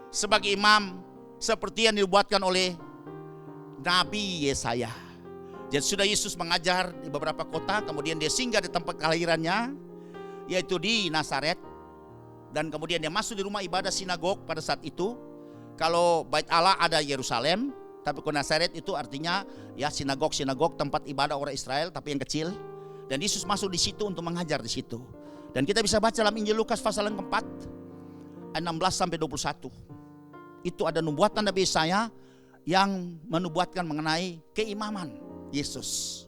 sebagai imam seperti yang dibuatkan oleh Nabi Yesaya. Jadi sudah Yesus mengajar di beberapa kota, kemudian dia singgah di tempat kelahirannya yaitu di Nazaret, dan kemudian dia masuk di rumah ibadah sinagog pada saat itu. Kalau bait Allah ada Yerusalem, tapi ke Nazaret itu artinya ya sinagog tempat ibadah orang Israel tapi yang kecil. Dan Yesus masuk di situ untuk mengajar di situ. Dan kita bisa baca dalam Injil Lukas pasal yang keempat ayat 16 sampai 21. Itu ada nubuatan Nabi Yesaya yang menubuatkan mengenai keimaman Yesus.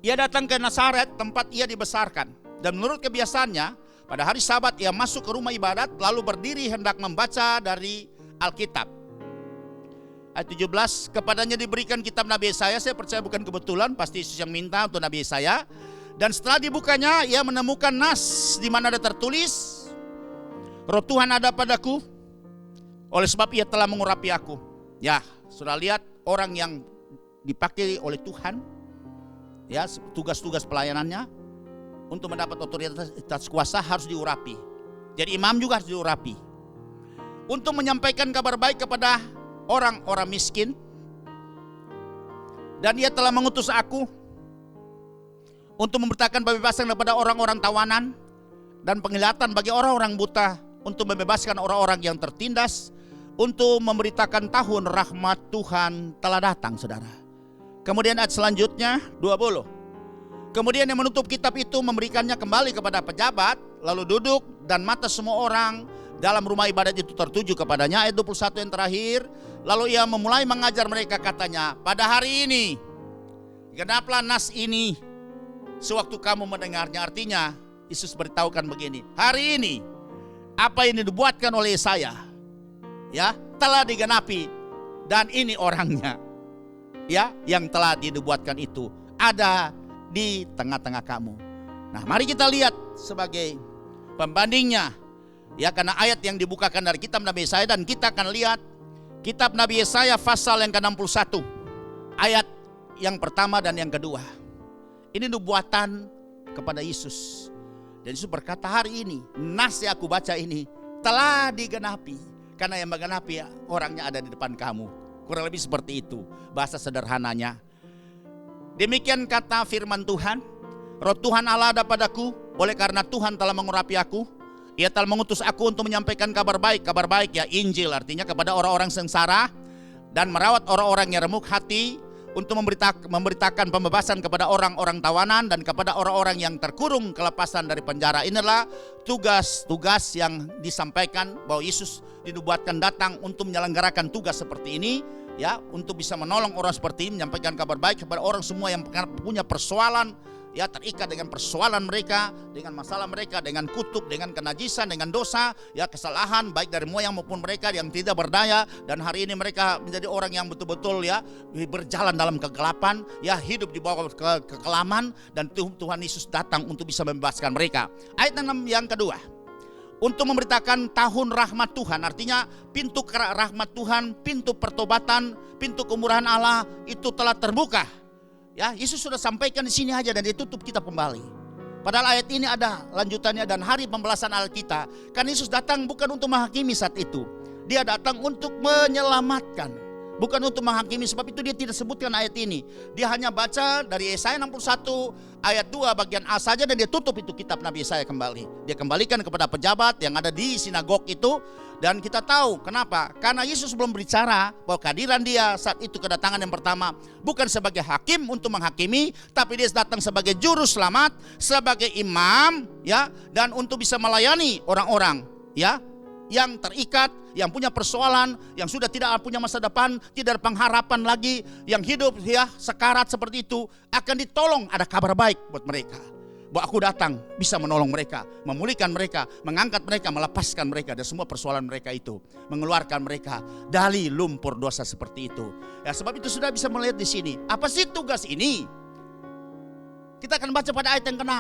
Ia datang ke Nazaret, tempat ia dibesarkan, dan menurut kebiasaannya pada hari Sabat ia masuk ke rumah ibadat lalu berdiri hendak membaca dari Alkitab. Ayat 17, kepadanya diberikan kitab Nabi Yesaya. Saya percaya bukan kebetulan, pasti Yesus yang minta untuk Nabi Yesaya. Dan setelah dibukanya ia menemukan nas di mana ada tertulis, Roh Tuhan ada padaku, oleh sebab ia telah mengurapi aku. Ya, sudah lihat orang yang dipakai oleh Tuhan, ya tugas-tugas pelayanannya untuk mendapat otoritas kuasa harus diurapi. Jadi imam juga harus diurapi untuk menyampaikan kabar baik kepada orang-orang miskin. Dan ia telah mengutus aku untuk memberitakan pembebasan kepada orang-orang tawanan dan penglihatan bagi orang-orang buta, untuk membebaskan orang-orang yang tertindas, untuk memberitakan tahun rahmat Tuhan telah datang, saudara. Kemudian ayat selanjutnya 20. Kemudian yang menutup kitab itu memberikannya kembali kepada pejabat, lalu duduk, dan mata semua orang dalam rumah ibadat itu tertuju kepadanya. Ayat 21 yang terakhir, lalu ia memulai mengajar mereka, katanya, pada hari ini genaplah nas ini sewaktu kamu mendengarnya. Artinya Yesus beritahukan begini, hari ini apa yang dibuatkan oleh Yesaya, ya, telah digenapi dan ini orangnya, ya, yang telah dinubuatkan itu ada di tengah-tengah kamu. Nah, mari kita lihat sebagai pembandingnya, ya, karena ayat yang dibukakan dari kitab Nabi Yesaya, dan kita akan lihat kitab Nabi Yesaya pasal yang ke-61 ayat yang pertama dan yang kedua. Ini nubuatan kepada Yesus. Dan Yesus berkata, hari ini nas yang aku baca ini telah digenapi, karena yang menggenapi orangnya ada di depan kamu. Kurang lebih seperti itu bahasa sederhananya. Demikian kata firman Tuhan, Roh Tuhan Allah ada padaku, oleh karena Tuhan telah mengurapi aku. Ia telah mengutus aku untuk menyampaikan kabar baik ya, Injil, artinya kepada orang-orang sengsara, dan merawat orang-orang yang remuk hati, untuk memberitakan pembebasan kepada orang-orang tawanan, dan kepada orang-orang yang terkurung kelepasan dari penjara. Inilah tugas-tugas yang disampaikan bahwa Yesus dinubuatkan datang untuk menyelenggarakan tugas seperti ini, ya, untuk bisa menolong orang seperti ini, menyampaikan kabar baik kepada orang semua yang punya persoalan, ya, terikat dengan persoalan mereka, dengan masalah mereka, dengan kutuk, dengan kenajisan, dengan dosa, ya, kesalahan baik dari moyang maupun mereka yang tidak berdaya, dan hari ini mereka menjadi orang yang betul-betul, ya, berjalan dalam kegelapan, ya, hidup di bawah kekelaman, dan Tuhan Yesus datang untuk bisa membebaskan mereka. Ayat 6 yang kedua, untuk memberitakan tahun rahmat Tuhan, artinya pintu rahmat Tuhan, pintu pertobatan, pintu kemurahan Allah itu telah terbuka. Ya, Yesus sudah sampaikan di sini aja dan ditutup kita kembali. Padahal ayat ini ada lanjutannya, dan hari pembalasan Allah kita. Kan Yesus datang bukan untuk menghakimi saat itu. Dia datang untuk menyelamatkan, bukan untuk menghakimi. Sebab itu dia tidak sebutkan ayat ini. Dia hanya baca dari Yesaya 61 ayat 2 bagian A saja, dan dia tutup itu kitab Nabi Yesaya kembali. Dia kembalikan kepada pejabat yang ada di sinagog itu. Dan kita tahu kenapa? Karena Yesus belum berbicara bahwa kehadiran dia saat itu, kedatangan yang pertama, bukan sebagai hakim untuk menghakimi, tapi dia datang sebagai juru selamat, sebagai imam, ya, dan untuk bisa melayani orang-orang, ya, yang terikat, yang punya persoalan, yang sudah tidak punya masa depan, tidak ada pengharapan lagi, yang hidup, ya, sekarat seperti itu, akan ditolong. Ada kabar baik buat mereka, bahwa aku datang bisa menolong mereka, memulihkan mereka, mengangkat mereka, melepaskan mereka dari semua persoalan mereka itu, mengeluarkan mereka dari lumpur dosa seperti itu. Ya, sebab itu sudah bisa melihat di sini. Apa sih tugas ini? Kita akan baca pada ayat yang ke-6.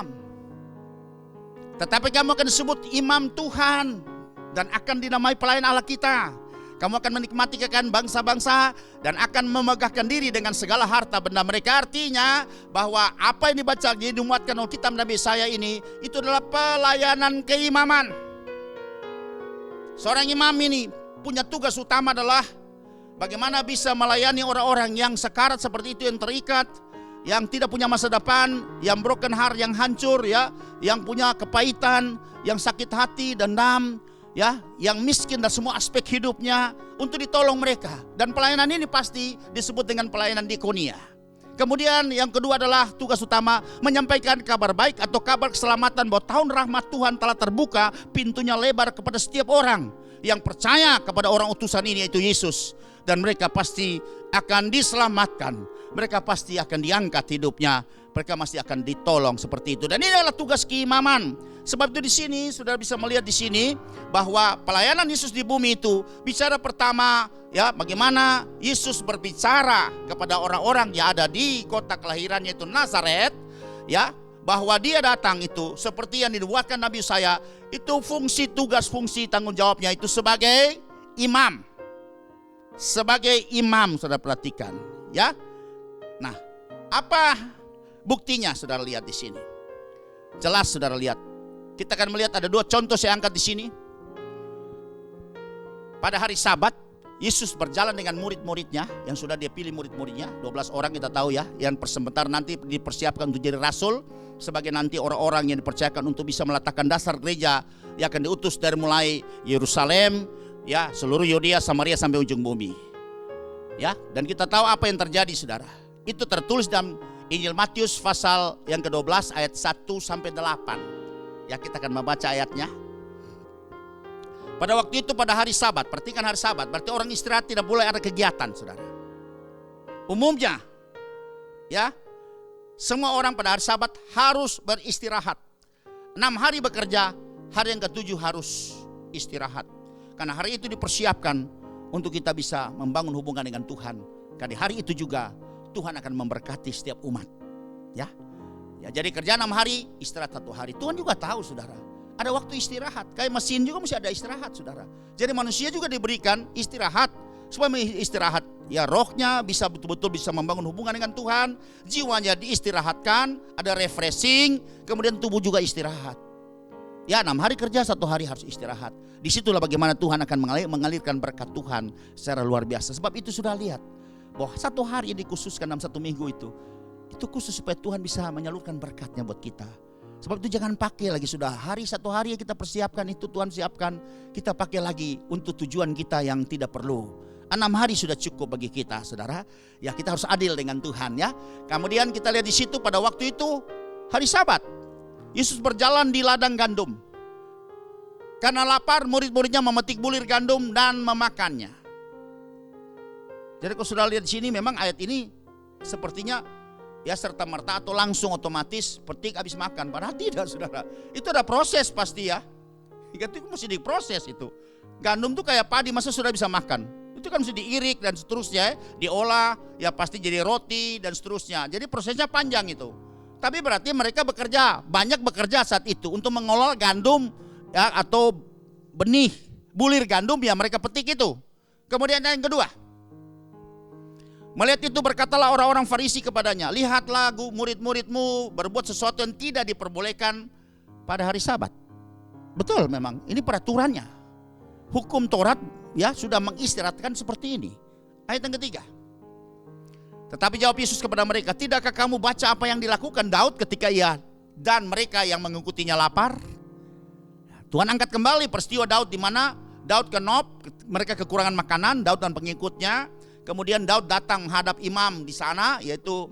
Tetapi kamu akan disebut imam Tuhan dan akan dinamai pelayan Allah kita. Kamu akan menikmati kekayaan bangsa-bangsa dan akan memegahkan diri dengan segala harta benda mereka. Artinya bahwa apa yang dibaca, dimuatkan oleh kitab Nabi Yesaya ini, itu adalah pelayanan keimaman. Seorang imam ini punya tugas utama adalah bagaimana bisa melayani orang-orang yang sekarat seperti itu, yang terikat, yang tidak punya masa depan, yang broken heart, yang hancur, ya, yang punya kepahitan, yang sakit hati, dendam, ya, yang miskin dan semua aspek hidupnya, untuk ditolong mereka. Dan pelayanan ini pasti disebut dengan pelayanan diakonia. Kemudian yang kedua adalah tugas utama menyampaikan kabar baik atau kabar keselamatan, bahwa tahun rahmat Tuhan telah terbuka, pintunya lebar kepada setiap orang yang percaya kepada orang utusan ini, yaitu Yesus. Dan mereka pasti akan diselamatkan, mereka pasti akan diangkat hidupnya, mereka pasti akan ditolong seperti itu. Dan ini adalah tugas keimaman. Sebab itu di sini sudah bisa melihat di sini bahwa pelayanan Yesus di bumi itu bicara pertama, ya, bagaimana Yesus berbicara kepada orang-orang yang ada di kota kelahirannya itu Nazaret, ya, bahwa dia datang itu seperti yang dinubuatkan Nabi Yesaya, itu fungsi, tugas, fungsi, tanggung jawabnya itu sebagai imam. Sebagai imam, saudara perhatikan, ya. Nah, apa buktinya saudara lihat di sini? Jelas saudara lihat. Kita akan melihat ada dua contoh saya angkat di sini. Pada hari Sabat, Yesus berjalan dengan murid-muridnya yang sudah dia pilih, murid-muridnya 12 orang kita tahu, ya, yang sebentar nanti dipersiapkan untuk jadi rasul, sebagai nanti orang-orang yang dipercayakan untuk bisa meletakkan dasar gereja yang akan diutus dari mulai Yerusalem, ya, seluruh Yudea, Samaria sampai ujung bumi. Ya, dan kita tahu apa yang terjadi, saudara. Itu tertulis dalam Injil Matius pasal yang ke-12 ayat 1 sampai 8. Ya, kita akan membaca ayatnya. Pada waktu itu, pada hari Sabat, perhatikan hari Sabat, berarti orang istirahat, tidak boleh ada kegiatan, saudara. Umumnya, ya, semua orang pada hari Sabat harus beristirahat. 6 hari bekerja, hari yang ke-7 harus istirahat. Karena hari itu dipersiapkan untuk kita bisa membangun hubungan dengan Tuhan. Karena di hari itu juga Tuhan akan memberkati setiap umat. Ya, jadi kerja 6 hari, istirahat 1 hari. Tuhan juga tahu saudara, ada waktu istirahat. Kayak mesin juga mesti ada istirahat saudara. Jadi manusia juga diberikan istirahat, supaya istirahat. Ya, rohnya bisa betul-betul bisa membangun hubungan dengan Tuhan. Jiwanya diistirahatkan, ada refreshing. Kemudian tubuh juga istirahat. Ya, 6 hari kerja, 1 hari harus istirahat. Disitulah bagaimana Tuhan akan mengalirkan berkat Tuhan secara luar biasa. Sebab itu sudah lihat bahwa 1 hari yang dikhususkan dalam 1 minggu itu khusus supaya Tuhan bisa menyalurkan berkatnya buat kita. Sebab itu jangan pakai lagi sudah 1 hari yang kita persiapkan itu Tuhan siapkan, kita pakai lagi untuk tujuan kita yang tidak perlu. 6 hari sudah cukup bagi kita saudara. Ya, kita harus adil dengan Tuhan ya. Kemudian kita lihat di situ pada waktu itu hari Sabat. Yesus berjalan di ladang gandum. Karena lapar, murid-muridnya memetik bulir gandum dan memakannya. Jadi kalau sudah lihat di sini memang ayat ini sepertinya ya serta-merta atau langsung otomatis petik habis makan. Padahal tidak saudara. Itu ada proses pasti ya. Itu mesti diproses itu. Gandum tuh kayak padi, masa sudah bisa makan? Itu kan mesti diirik dan seterusnya, diolah, ya pasti jadi roti dan seterusnya. Jadi prosesnya panjang itu. Tapi berarti mereka banyak bekerja saat itu untuk mengolah gandum ya, atau benih bulir gandum yang mereka petik itu. Kemudian yang kedua, melihat itu berkatalah orang-orang Farisi kepadanya, lihatlah murid-muridmu berbuat sesuatu yang tidak diperbolehkan pada hari Sabat. Betul memang, ini peraturannya. Hukum Taurat ya sudah mengistirahatkan seperti ini. Ayat yang ketiga. Tetapi jawab Yesus kepada mereka, tidakkah kamu baca apa yang dilakukan Daud ketika ia dan mereka yang mengikutinya lapar? Tuhan angkat kembali peristiwa Daud di mana Daud ke Nob, mereka kekurangan makanan, Daud dan pengikutnya. Kemudian Daud datang menghadap imam di sana, yaitu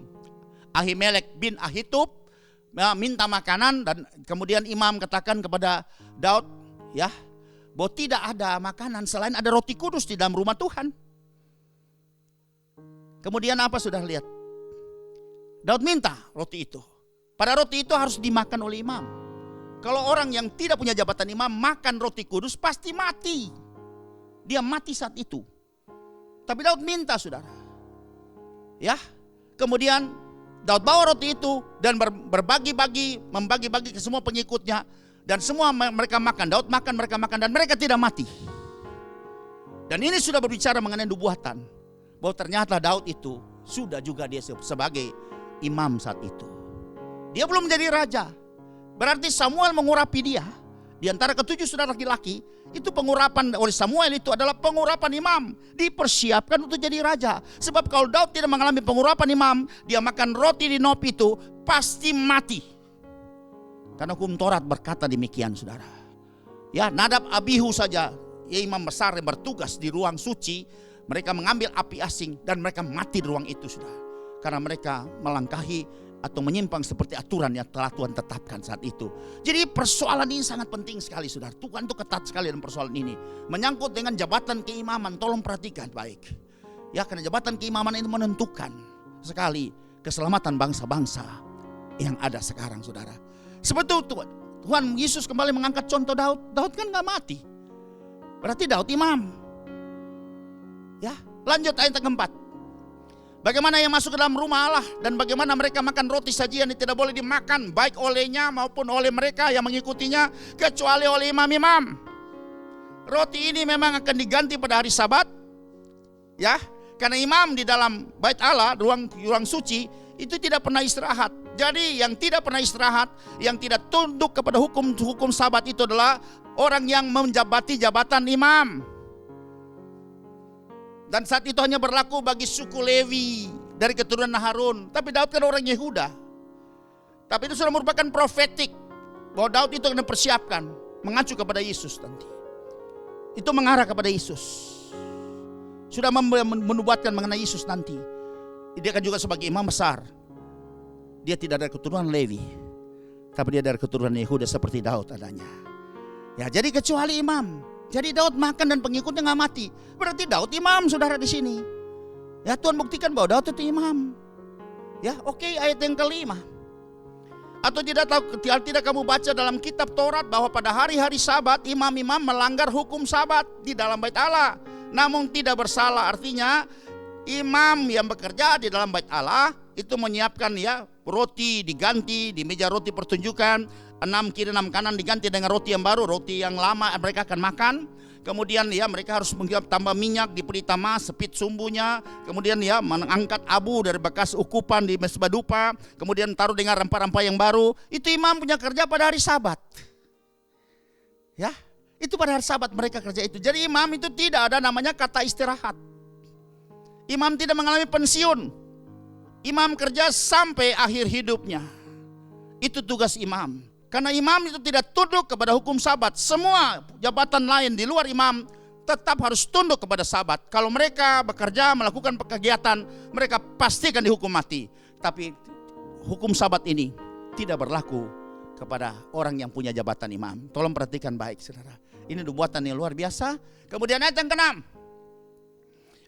Ahimelek bin Ahitub, minta makanan, dan kemudian imam katakan kepada Daud, ya, bahwa tidak ada makanan selain ada roti kudus di dalam rumah Tuhan. Kemudian apa sudah lihat? Daud minta roti itu. Pada roti itu harus dimakan oleh imam. Kalau orang yang tidak punya jabatan imam makan roti kudus pasti mati. Dia mati saat itu. Tapi Daud minta saudara. Ya. Kemudian Daud bawa roti itu dan membagi-bagi ke semua pengikutnya. Dan semua mereka makan. Daud makan, mereka makan, dan mereka tidak mati. Dan ini sudah berbicara mengenai nubuatan. Bahwa ternyata Daud itu sudah juga dia sebagai imam saat itu. Dia belum menjadi raja. Berarti Samuel mengurapi dia. Di antara ke-7 saudara laki-laki, itu pengurapan oleh Samuel itu adalah pengurapan imam. Dipersiapkan untuk jadi raja. Sebab kalau Daud tidak mengalami pengurapan imam, dia makan roti di Nob itu pasti mati. Karena hukum Taurat berkata demikian saudara. Ya, Nadab Abihu saja, ya imam besar yang bertugas di ruang suci, mereka mengambil api asing dan mereka mati di ruang itu sudah. Karena mereka melangkahi atau menyimpang seperti aturan yang telah Tuhan tetapkan saat itu. Jadi persoalan ini sangat penting sekali saudara. Tuhan itu ketat sekali dalam persoalan ini. Menyangkut dengan jabatan keimaman, tolong perhatikan baik. Ya, karena jabatan keimaman ini menentukan sekali keselamatan bangsa-bangsa yang ada sekarang saudara. Sebetulnya Tuhan Yesus kembali mengangkat contoh Daud. Daud kan gak mati. Berarti Daud imam. Ya, lanjut ayat keempat. Bagaimana yang masuk ke dalam rumah Allah dan bagaimana mereka makan roti sajian yang tidak boleh dimakan baik olehnya maupun oleh mereka yang mengikutinya kecuali oleh imam-imam. Roti ini memang akan diganti pada hari Sabat. Ya, karena imam di dalam bait Allah, ruang suci itu tidak pernah istirahat. Jadi yang tidak pernah istirahat, yang tidak tunduk kepada hukum Sabat itu adalah orang yang menjabati jabatan imam. Dan saat itu hanya berlaku bagi suku Lewi dari keturunan Harun. Tapi Daud kan orang Yehuda. Tapi itu sudah merupakan profetik bahwa Daud itu akan dipersiapkan mengacu kepada Yesus nanti. Itu mengarah kepada Yesus. Sudah menubuatkan mengenai Yesus nanti. Dia kan juga sebagai imam besar. Dia tidak dari keturunan Lewi, tapi dia dari keturunan Yehuda seperti Daud adanya. Ya, jadi kecuali imam. Jadi Daud makan dan pengikutnya nggak mati. Berarti Daud imam saudara di sini. Ya, Tuhan buktikan bahwa Daud itu imam. Ya, oke, ayat yang kelima. Atau tidak kamu baca dalam kitab Taurat bahwa pada hari-hari Sabat imam-imam melanggar hukum Sabat di dalam bait Allah. namun tidak bersalah. Artinya imam yang bekerja di dalam bait Allah itu menyiapkan ya roti diganti di meja roti pertunjukan, 6 kiri 6 kanan diganti dengan roti yang baru, roti yang lama mereka akan makan. Kemudian ya mereka harus tambah minyak di pelita emas, sepit sumbunya. Kemudian ya mengangkat abu dari bekas ukupan di mesbah dupa. Kemudian taruh dengan rempah-rempah yang baru. Itu imam punya kerja pada hari Sabat. Ya, itu pada hari Sabat mereka kerja itu. Jadi imam itu tidak ada namanya kata istirahat. Imam tidak mengalami pensiun. Imam kerja sampai akhir hidupnya. Itu tugas imam. Karena imam itu tidak tunduk kepada hukum Sabat. Semua jabatan lain di luar imam tetap harus tunduk kepada Sabat. Kalau mereka bekerja melakukan kegiatan, mereka pasti akan dihukum mati. Tapi hukum Sabat ini tidak berlaku kepada orang yang punya jabatan imam. Tolong perhatikan baik saudara. Ini nubuatan yang luar biasa. Kemudian ayat yang ke-6.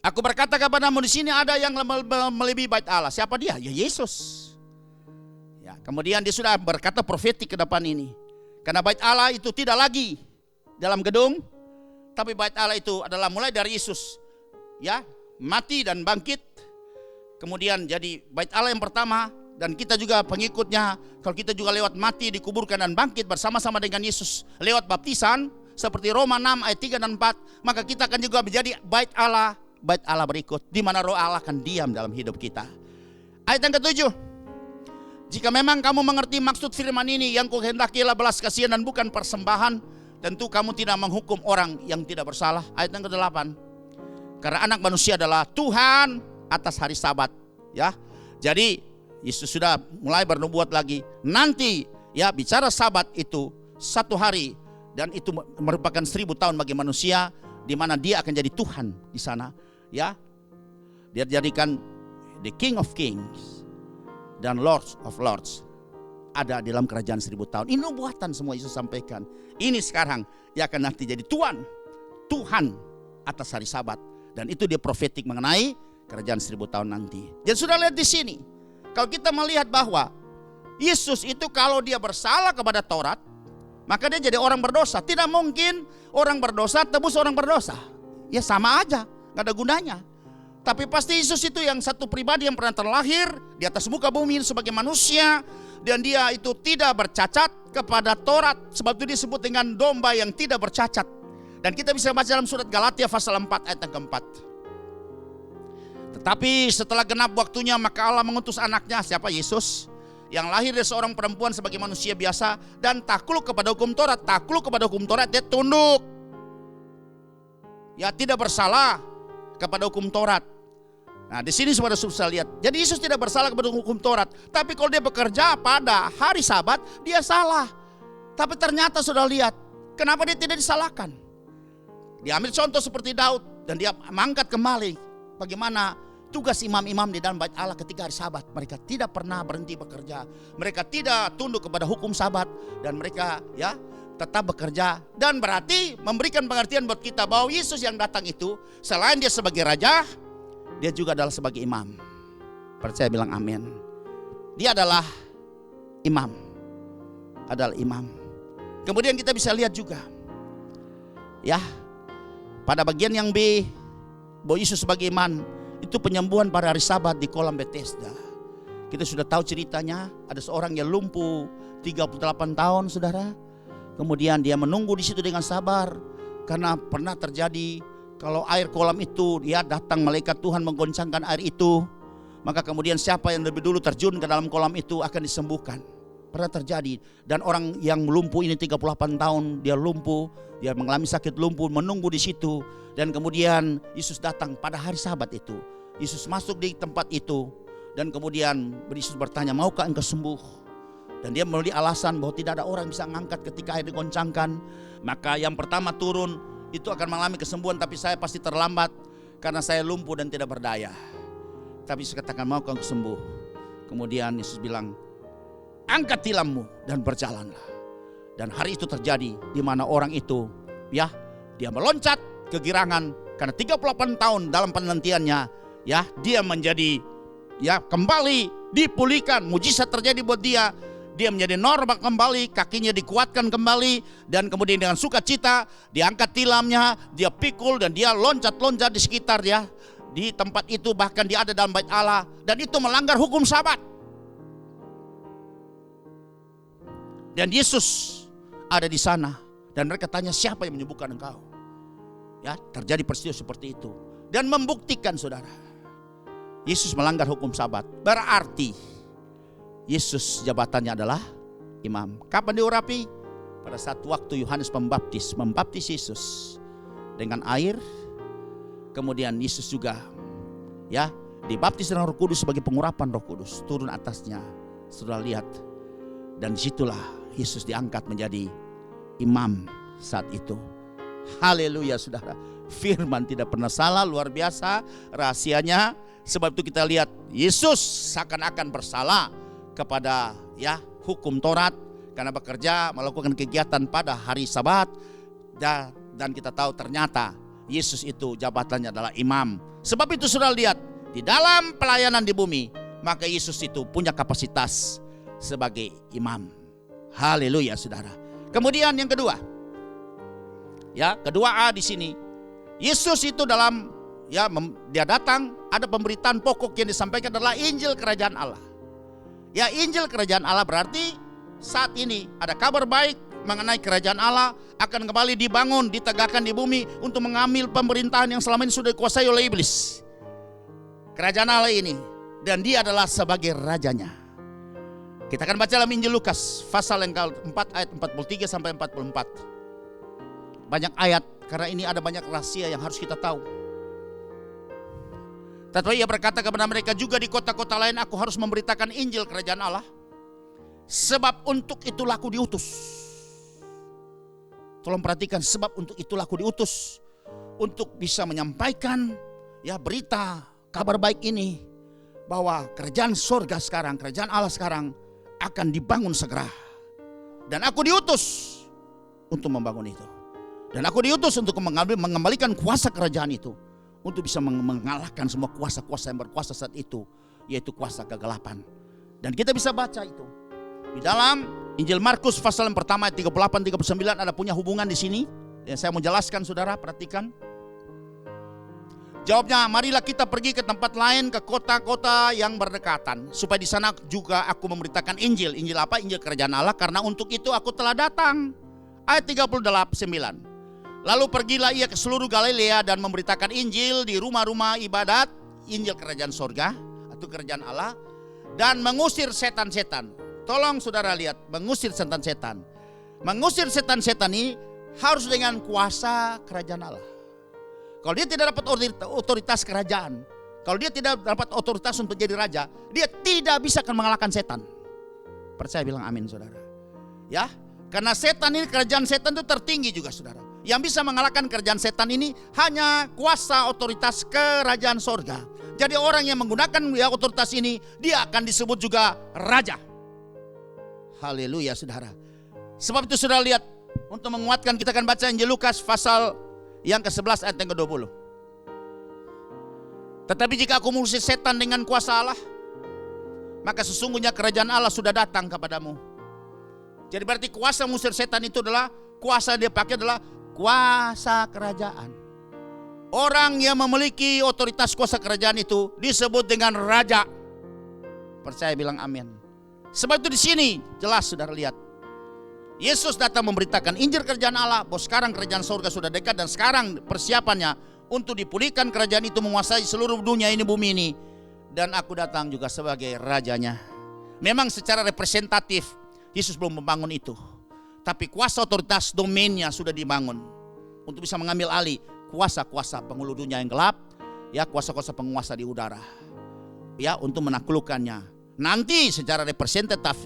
Aku berkata kepadamu, di sini ada yang melebihi bait Allah. Siapa dia? Ya Yesus. Ya, kemudian dia sudah berkata profetik ke depan ini. Karena bait Allah itu tidak lagi dalam gedung, tapi bait Allah itu adalah mulai dari Yesus, ya, mati dan bangkit. Kemudian jadi bait Allah yang pertama, dan kita juga pengikutnya. Kalau kita juga lewat mati, dikuburkan dan bangkit bersama-sama dengan Yesus lewat baptisan seperti Roma 6 ayat 3 dan 4, maka kita akan juga menjadi bait Allah berikut, di mana roh Allah akan diam dalam hidup kita. Ayat yang ke-7. Jika memang kamu mengerti maksud firman ini, yang kuhendakilah belas kasihan dan bukan persembahan, tentu kamu tidak menghukum orang yang tidak bersalah. Ayat yang ke-8. Karena anak manusia adalah Tuhan atas hari Sabat. Ya, jadi Yesus sudah mulai bernubuat lagi. Nanti ya bicara Sabat itu 1 hari, dan itu merupakan 1000 tahun bagi manusia, di mana dia akan jadi Tuhan di sana. Ya, dia jadikan the King of Kings dan Lords of Lords ada di dalam kerajaan 1000 tahun. Ini nubuatan semua Yesus sampaikan. Ini sekarang dia akan nanti jadi Tuhan atas hari Sabat, dan itu dia profetik mengenai kerajaan 1000 tahun nanti. Jadi sudah lihat di sini, kalau kita melihat bahwa Yesus itu kalau dia bersalah kepada Taurat, maka dia jadi orang berdosa. Tidak mungkin orang berdosa tebus orang berdosa. Ya sama aja, gak ada gunanya. Tapi pasti Yesus itu yang satu pribadi yang pernah terlahir di atas muka bumi sebagai manusia, dan dia itu tidak bercacat kepada Taurat. Sebab itu disebut dengan domba yang tidak bercacat. Dan kita bisa baca dalam surat Galatia pasal 4 ayat yang ke-4. Tetapi setelah genap waktunya, maka Allah mengutus anaknya, siapa? Yesus, yang lahir dari seorang perempuan sebagai manusia biasa dan takluk kepada hukum Taurat. Takluk kepada hukum Taurat, dia tunduk. Ya, tidak bersalah kepada hukum Taurat. Nah, di sini saudara susah lihat. Jadi Yesus tidak bersalah kepada hukum Taurat, tapi kalau dia bekerja pada hari Sabat, dia salah. Tapi ternyata sudah lihat, kenapa dia tidak disalahkan? Dia ambil contoh seperti Daud, dan dia mengangkat kembali bagaimana tugas imam-imam di dalam bait Allah ketika hari Sabat. Mereka tidak pernah berhenti bekerja. Mereka tidak tunduk kepada hukum Sabat, dan mereka ya tetap bekerja. Dan berarti memberikan pengertian buat kita bahwa Yesus yang datang itu, selain dia sebagai raja, dia juga adalah sebagai imam. Percaya bilang amin. Dia adalah imam. Adalah imam. Kemudian kita bisa lihat juga, ya, pada bagian yang B, bahwa Yesus sebagai imam itu penyembuhan pada hari Sabat di kolam Bethesda. Kita sudah tahu ceritanya, ada seorang yang lumpuh 38 tahun, saudara. Kemudian dia menunggu di situ dengan sabar, karena pernah terjadi kalau air kolam itu, dia datang malaikat Tuhan menggoncangkan air itu, maka kemudian siapa yang lebih dulu terjun ke dalam kolam itu akan disembuhkan. Pernah terjadi. Dan orang yang lumpuh ini 38 tahun, dia lumpuh, dia mengalami sakit lumpuh, menunggu di situ. Dan kemudian Yesus datang pada hari Sabat itu. Yesus masuk di tempat itu, dan kemudian Yesus bertanya, maukah engkau sembuh? Dan dia memberi alasan bahwa tidak ada orang bisa mengangkat ketika air digoncangkan. Maka yang pertama turun itu akan mengalami kesembuhan, tapi saya pasti terlambat karena saya lumpuh dan tidak berdaya. Tapi Yesus katakan, maukah engkau sembuh? Kemudian Yesus bilang, angkat tilammu dan berjalanlah. Dan hari itu terjadi, di mana orang itu, ya, dia meloncat kegirangan karena 38 tahun dalam penantiannya, ya, dia menjadi, ya, kembali dipulihkan, mujizat terjadi buat dia. dia menjadi normal kembali, kakinya dikuatkan kembali, dan kemudian dengan sukacita diangkat tilamnya, dia pikul dan dia loncat-loncat di sekitar dia di tempat itu, bahkan dia ada dalam bait Allah, dan itu melanggar hukum Sabat. Dan Yesus ada di sana dan mereka tanya, siapa yang menyembuhkan engkau? Ya, terjadi peristiwa seperti itu dan membuktikan saudara, Yesus melanggar hukum Sabat. Berarti Yesus jabatannya adalah imam. Kapan diurapi? Pada saat waktu Yohanes membaptis Yesus dengan air. Kemudian Yesus juga ya dibaptis dengan Roh Kudus sebagai pengurapan Roh Kudus turun atasnya. Sudah lihat. Dan disitulah Yesus diangkat menjadi imam saat itu. Haleluya saudara. Firman tidak pernah salah, luar biasa rahasianya. Sebab itu kita lihat Yesus seakan-akan bersalah kepada ya hukum Taurat karena bekerja melakukan kegiatan pada hari Sabat, dan kita tahu ternyata Yesus itu jabatannya adalah imam. Sebab itu sudah lihat di dalam pelayanan di bumi, maka Yesus itu punya kapasitas sebagai imam. Haleluya saudara. Kemudian yang kedua, ya kedua A di sini, Yesus itu dalam ya dia datang, ada pemberitaan pokok yang disampaikan adalah Injil Kerajaan Allah. Ya, Injil Kerajaan Allah berarti saat ini ada kabar baik mengenai Kerajaan Allah akan kembali dibangun, ditegakkan di bumi untuk mengambil pemerintahan yang selama ini sudah dikuasai oleh iblis. Kerajaan Allah ini, dan dia adalah sebagai rajanya. Kita akan baca dalam Injil Lukas pasal yang ke-4 ayat 43 sampai 44. Banyak ayat karena ini ada banyak rahasia yang harus kita tahu. Tetapi ia berkata kepada mereka, juga di kota-kota lain aku harus memberitakan Injil Kerajaan Allah. Sebab untuk itulah aku diutus. Tolong perhatikan, sebab untuk itulah aku diutus. Untuk bisa menyampaikan ya berita kabar baik ini. Bahwa kerajaan surga sekarang, kerajaan Allah sekarang akan dibangun segera. Dan aku diutus untuk membangun itu. Dan aku diutus untuk mengembalikan kuasa kerajaan itu. Untuk bisa mengalahkan semua kuasa-kuasa yang berkuasa saat itu, yaitu kuasa kegelapan. Dan kita bisa baca itu di dalam Injil Markus pasal yang pertama ayat 38-39 ada punya hubungan di sini. Yang saya mau jelaskan saudara, perhatikan. Jawabnya, marilah kita pergi ke tempat lain, ke kota-kota yang berdekatan, supaya di sana juga aku memberitakan Injil. Injil apa? Injil Kerajaan Allah, karena untuk itu aku telah datang. Ayat 39. Lalu pergilah ia ke seluruh Galilea dan memberitakan Injil di rumah-rumah ibadat, Injil Kerajaan Sorga atau Kerajaan Allah, dan mengusir setan-setan. Tolong saudara lihat, mengusir setan-setan. Mengusir setan-setan ini harus dengan kuasa Kerajaan Allah. Kalau dia tidak dapat otoritas kerajaan, kalau dia tidak dapat otoritas untuk jadi raja, dia tidak bisa akan mengalahkan setan. Percaya bilang amin saudara. Ya, karena setan ini, kerajaan setan itu tertinggi juga saudara. Yang bisa mengalahkan kerajaan setan ini hanya kuasa otoritas kerajaan sorga. Jadi orang yang menggunakan ya otoritas ini, dia akan disebut juga raja. Haleluya saudara. Sebab itu saudara lihat, untuk menguatkan kita akan baca Injil Lukas pasal yang ke-11 ayat yang ke-20. Tetapi jika aku mengusir setan dengan kuasa Allah, maka sesungguhnya kerajaan Allah sudah datang kepadamu. Jadi berarti kuasa mengusir setan itu adalah kuasa dia pakai adalah kuasa kerajaan. Orang yang memiliki otoritas kuasa kerajaan itu disebut dengan raja. Percaya bilang amin. Sebab itu di sini jelas saudara lihat. Yesus datang memberitakan Injil Kerajaan Allah, bahwa sekarang kerajaan surga sudah dekat dan sekarang persiapannya untuk dipulihkan kerajaan itu menguasai seluruh dunia ini, bumi ini. Dan aku datang juga sebagai rajanya. Memang secara representatif Yesus belum membangun itu. Tapi kuasa otoritas domainnya sudah dibangun untuk bisa mengambil alih kuasa-kuasa penghulu dunia yang gelap, ya kuasa-kuasa penguasa di udara, ya untuk menaklukkannya. Nanti secara representatif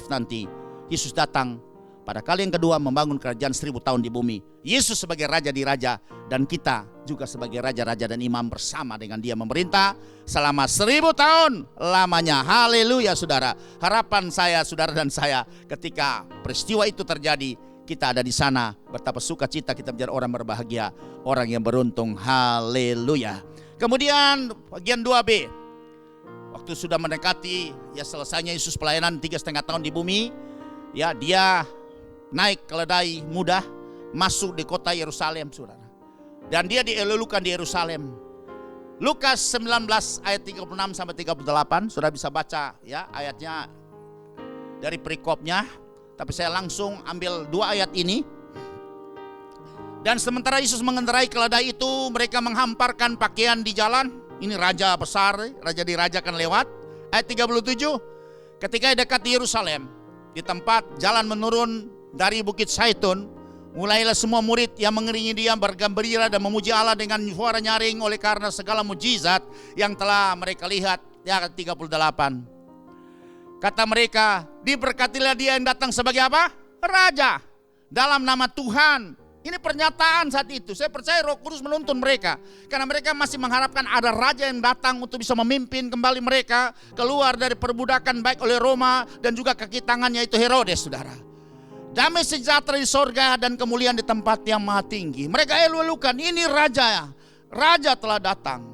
nanti Yesus datang pada kali yang kedua membangun kerajaan 1000 tahun di bumi. Yesus sebagai raja di raja dan kita juga sebagai raja-raja dan imam bersama dengan dia memerintah selama 1000 tahun lamanya. Haleluya saudara. Harapan saya saudara dan saya ketika peristiwa itu terjadi, kita ada di sana betapa sukacita kita menjadi orang berbahagia, orang yang beruntung. Haleluya. Kemudian bagian 2B. waktu sudah mendekati ya selesainya Yesus pelayanan 3,5 tahun di bumi, ya dia naik keledai muda masuk di kota Yerusalem, saudara. Dan dia dielulukan di Yerusalem. Lukas 19 ayat 36 sampai 38, saudara bisa baca ya ayatnya dari perikopnya, tapi saya langsung ambil 2 ayat ini. Dan sementara Yesus mengendarai keledai itu, mereka menghamparkan pakaian di jalan. Ini raja besar, raja dirajakan lewat. Ayat 37, ketika dekat di Yerusalem, di tempat jalan menurun dari Bukit Zaitun, mulailah semua murid yang mengiringi dia bergembira dan memuji Allah dengan suara nyaring oleh karena segala mujizat yang telah mereka lihat. Ayat 38, kata mereka, diberkatilah dia yang datang sebagai apa? Raja, dalam nama Tuhan. Ini pernyataan saat itu. Saya percaya Roh Kudus menuntun mereka, karena mereka masih mengharapkan ada raja yang datang untuk bisa memimpin kembali mereka keluar dari perbudakan baik oleh Roma dan juga kaki tangannya itu Herodes, saudara. Damai sejahtera di sorga dan kemuliaan di tempat yang maha tinggi. Mereka elu-elukan, ini raja, raja telah datang.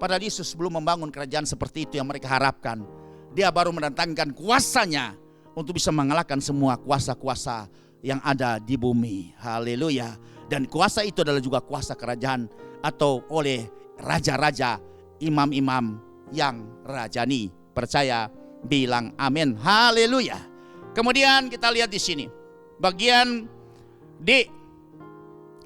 Padahal Yesus belum membangun kerajaan seperti itu yang mereka harapkan. Dia baru mendatangkan kuasanya untuk bisa mengalahkan semua kuasa-kuasa yang ada di bumi. Haleluya. Dan kuasa itu adalah juga kuasa kerajaan atau oleh raja-raja, imam-imam yang rajani. Percaya, bilang amin. Haleluya. Kemudian kita lihat di sini bagian D.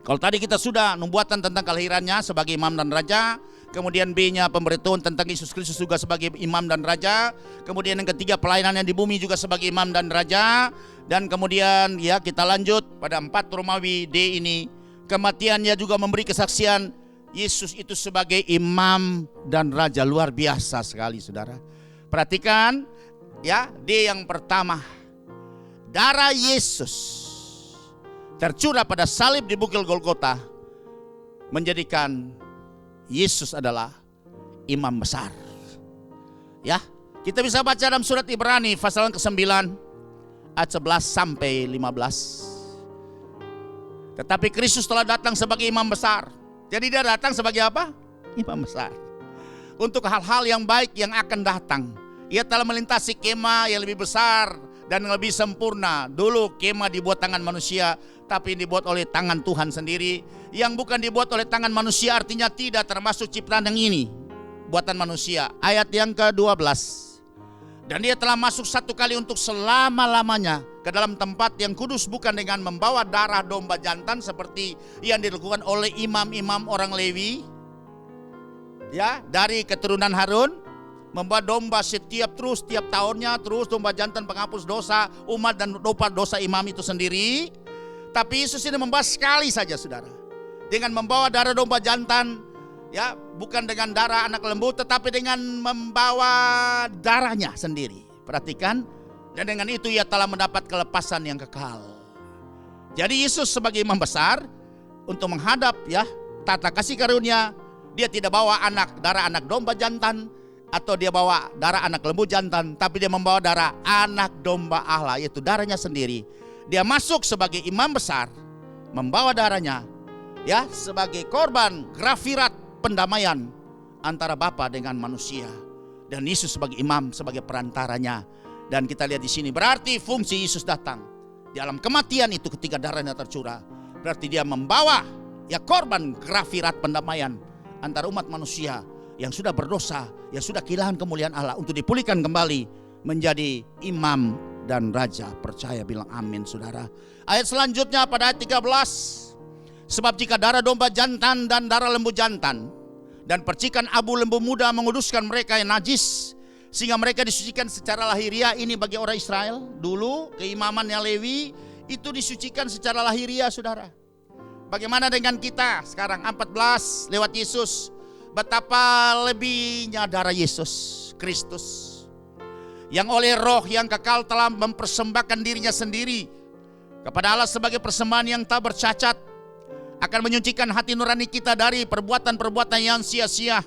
Kalau tadi kita sudah nubuatan tentang kelahirannya sebagai imam dan raja, kemudian B-nya pemberitahuan tentang Yesus Kristus juga sebagai imam dan raja, kemudian yang ketiga pelayanannya di bumi juga sebagai imam dan raja, dan kemudian ya kita lanjut pada 4 Romawi D ini, kematiannya juga memberi kesaksian Yesus itu sebagai imam dan raja. Luar biasa sekali, saudara. Perhatikan ya, D yang pertama, darah Yesus tercurah pada salib di Bukit Golgota menjadikan Yesus adalah imam besar. Ya, kita bisa baca dalam surat Ibrani pasal ke-9 ayat 11 sampai 15. Tetapi Kristus telah datang sebagai imam besar. Jadi dia datang sebagai apa? Imam besar. Untuk hal-hal yang baik yang akan datang. Ia telah melintasi kemah yang lebih besar dan lebih sempurna. Dulu kemah dibuat tangan manusia, tapi dibuat oleh tangan Tuhan sendiri. Yang bukan dibuat oleh tangan manusia artinya tidak termasuk ciptaan yang ini, buatan manusia. Ayat yang ke-12. Dan dia telah masuk satu kali untuk selama-lamanya ke dalam tempat yang kudus, bukan dengan membawa darah domba jantan seperti yang dilakukan oleh imam-imam orang Lewi, ya, dari keturunan Harun, membawa domba setiap tahunnya, terus domba jantan penghapus dosa umat dan dosa imam itu sendiri. Tapi Yesus ini membawa sekali saja, saudara, dengan membawa darah domba jantan, ya, bukan dengan darah anak lembu, tetapi dengan membawa darahnya sendiri. Perhatikan, dan dengan itu ia telah mendapat kelepasan yang kekal. Jadi Yesus sebagai imam besar untuk menghadap ya tata kasih karunia, dia tidak bawa darah anak domba jantan atau dia bawa darah anak lembu jantan, tapi dia membawa darah anak domba Allah, yaitu darahnya sendiri. Dia masuk sebagai imam besar, membawa darahnya ya sebagai korban grafirat pendamaian antara Bapa dengan manusia, dan Yesus sebagai imam, sebagai perantaranya. Dan kita lihat di sini berarti fungsi Yesus datang di dalam kematian itu ketika darahnya tercurah, berarti dia membawa ya korban grafirat pendamaian antara umat manusia yang sudah berdosa, yang sudah kehilangan kemuliaan Allah, untuk dipulihkan kembali menjadi imam dan raja. Percaya, bilang amin, saudara. Ayat selanjutnya pada ayat 13. Sebab jika darah domba jantan dan darah lembu jantan dan percikan abu lembu muda menguduskan mereka yang najis, sehingga mereka disucikan secara lahiriah. Ini bagi orang Israel dulu, keimamannya Lewi itu disucikan secara lahiriah, saudara. Bagaimana dengan kita sekarang? 14 lewat Yesus. Betapa lebihnya darah Yesus Kristus, yang oleh roh yang kekal telah mempersembahkan dirinya sendiri kepada Allah sebagai persembahan yang tak bercacat, akan menyucikan hati nurani kita dari perbuatan-perbuatan yang sia-sia,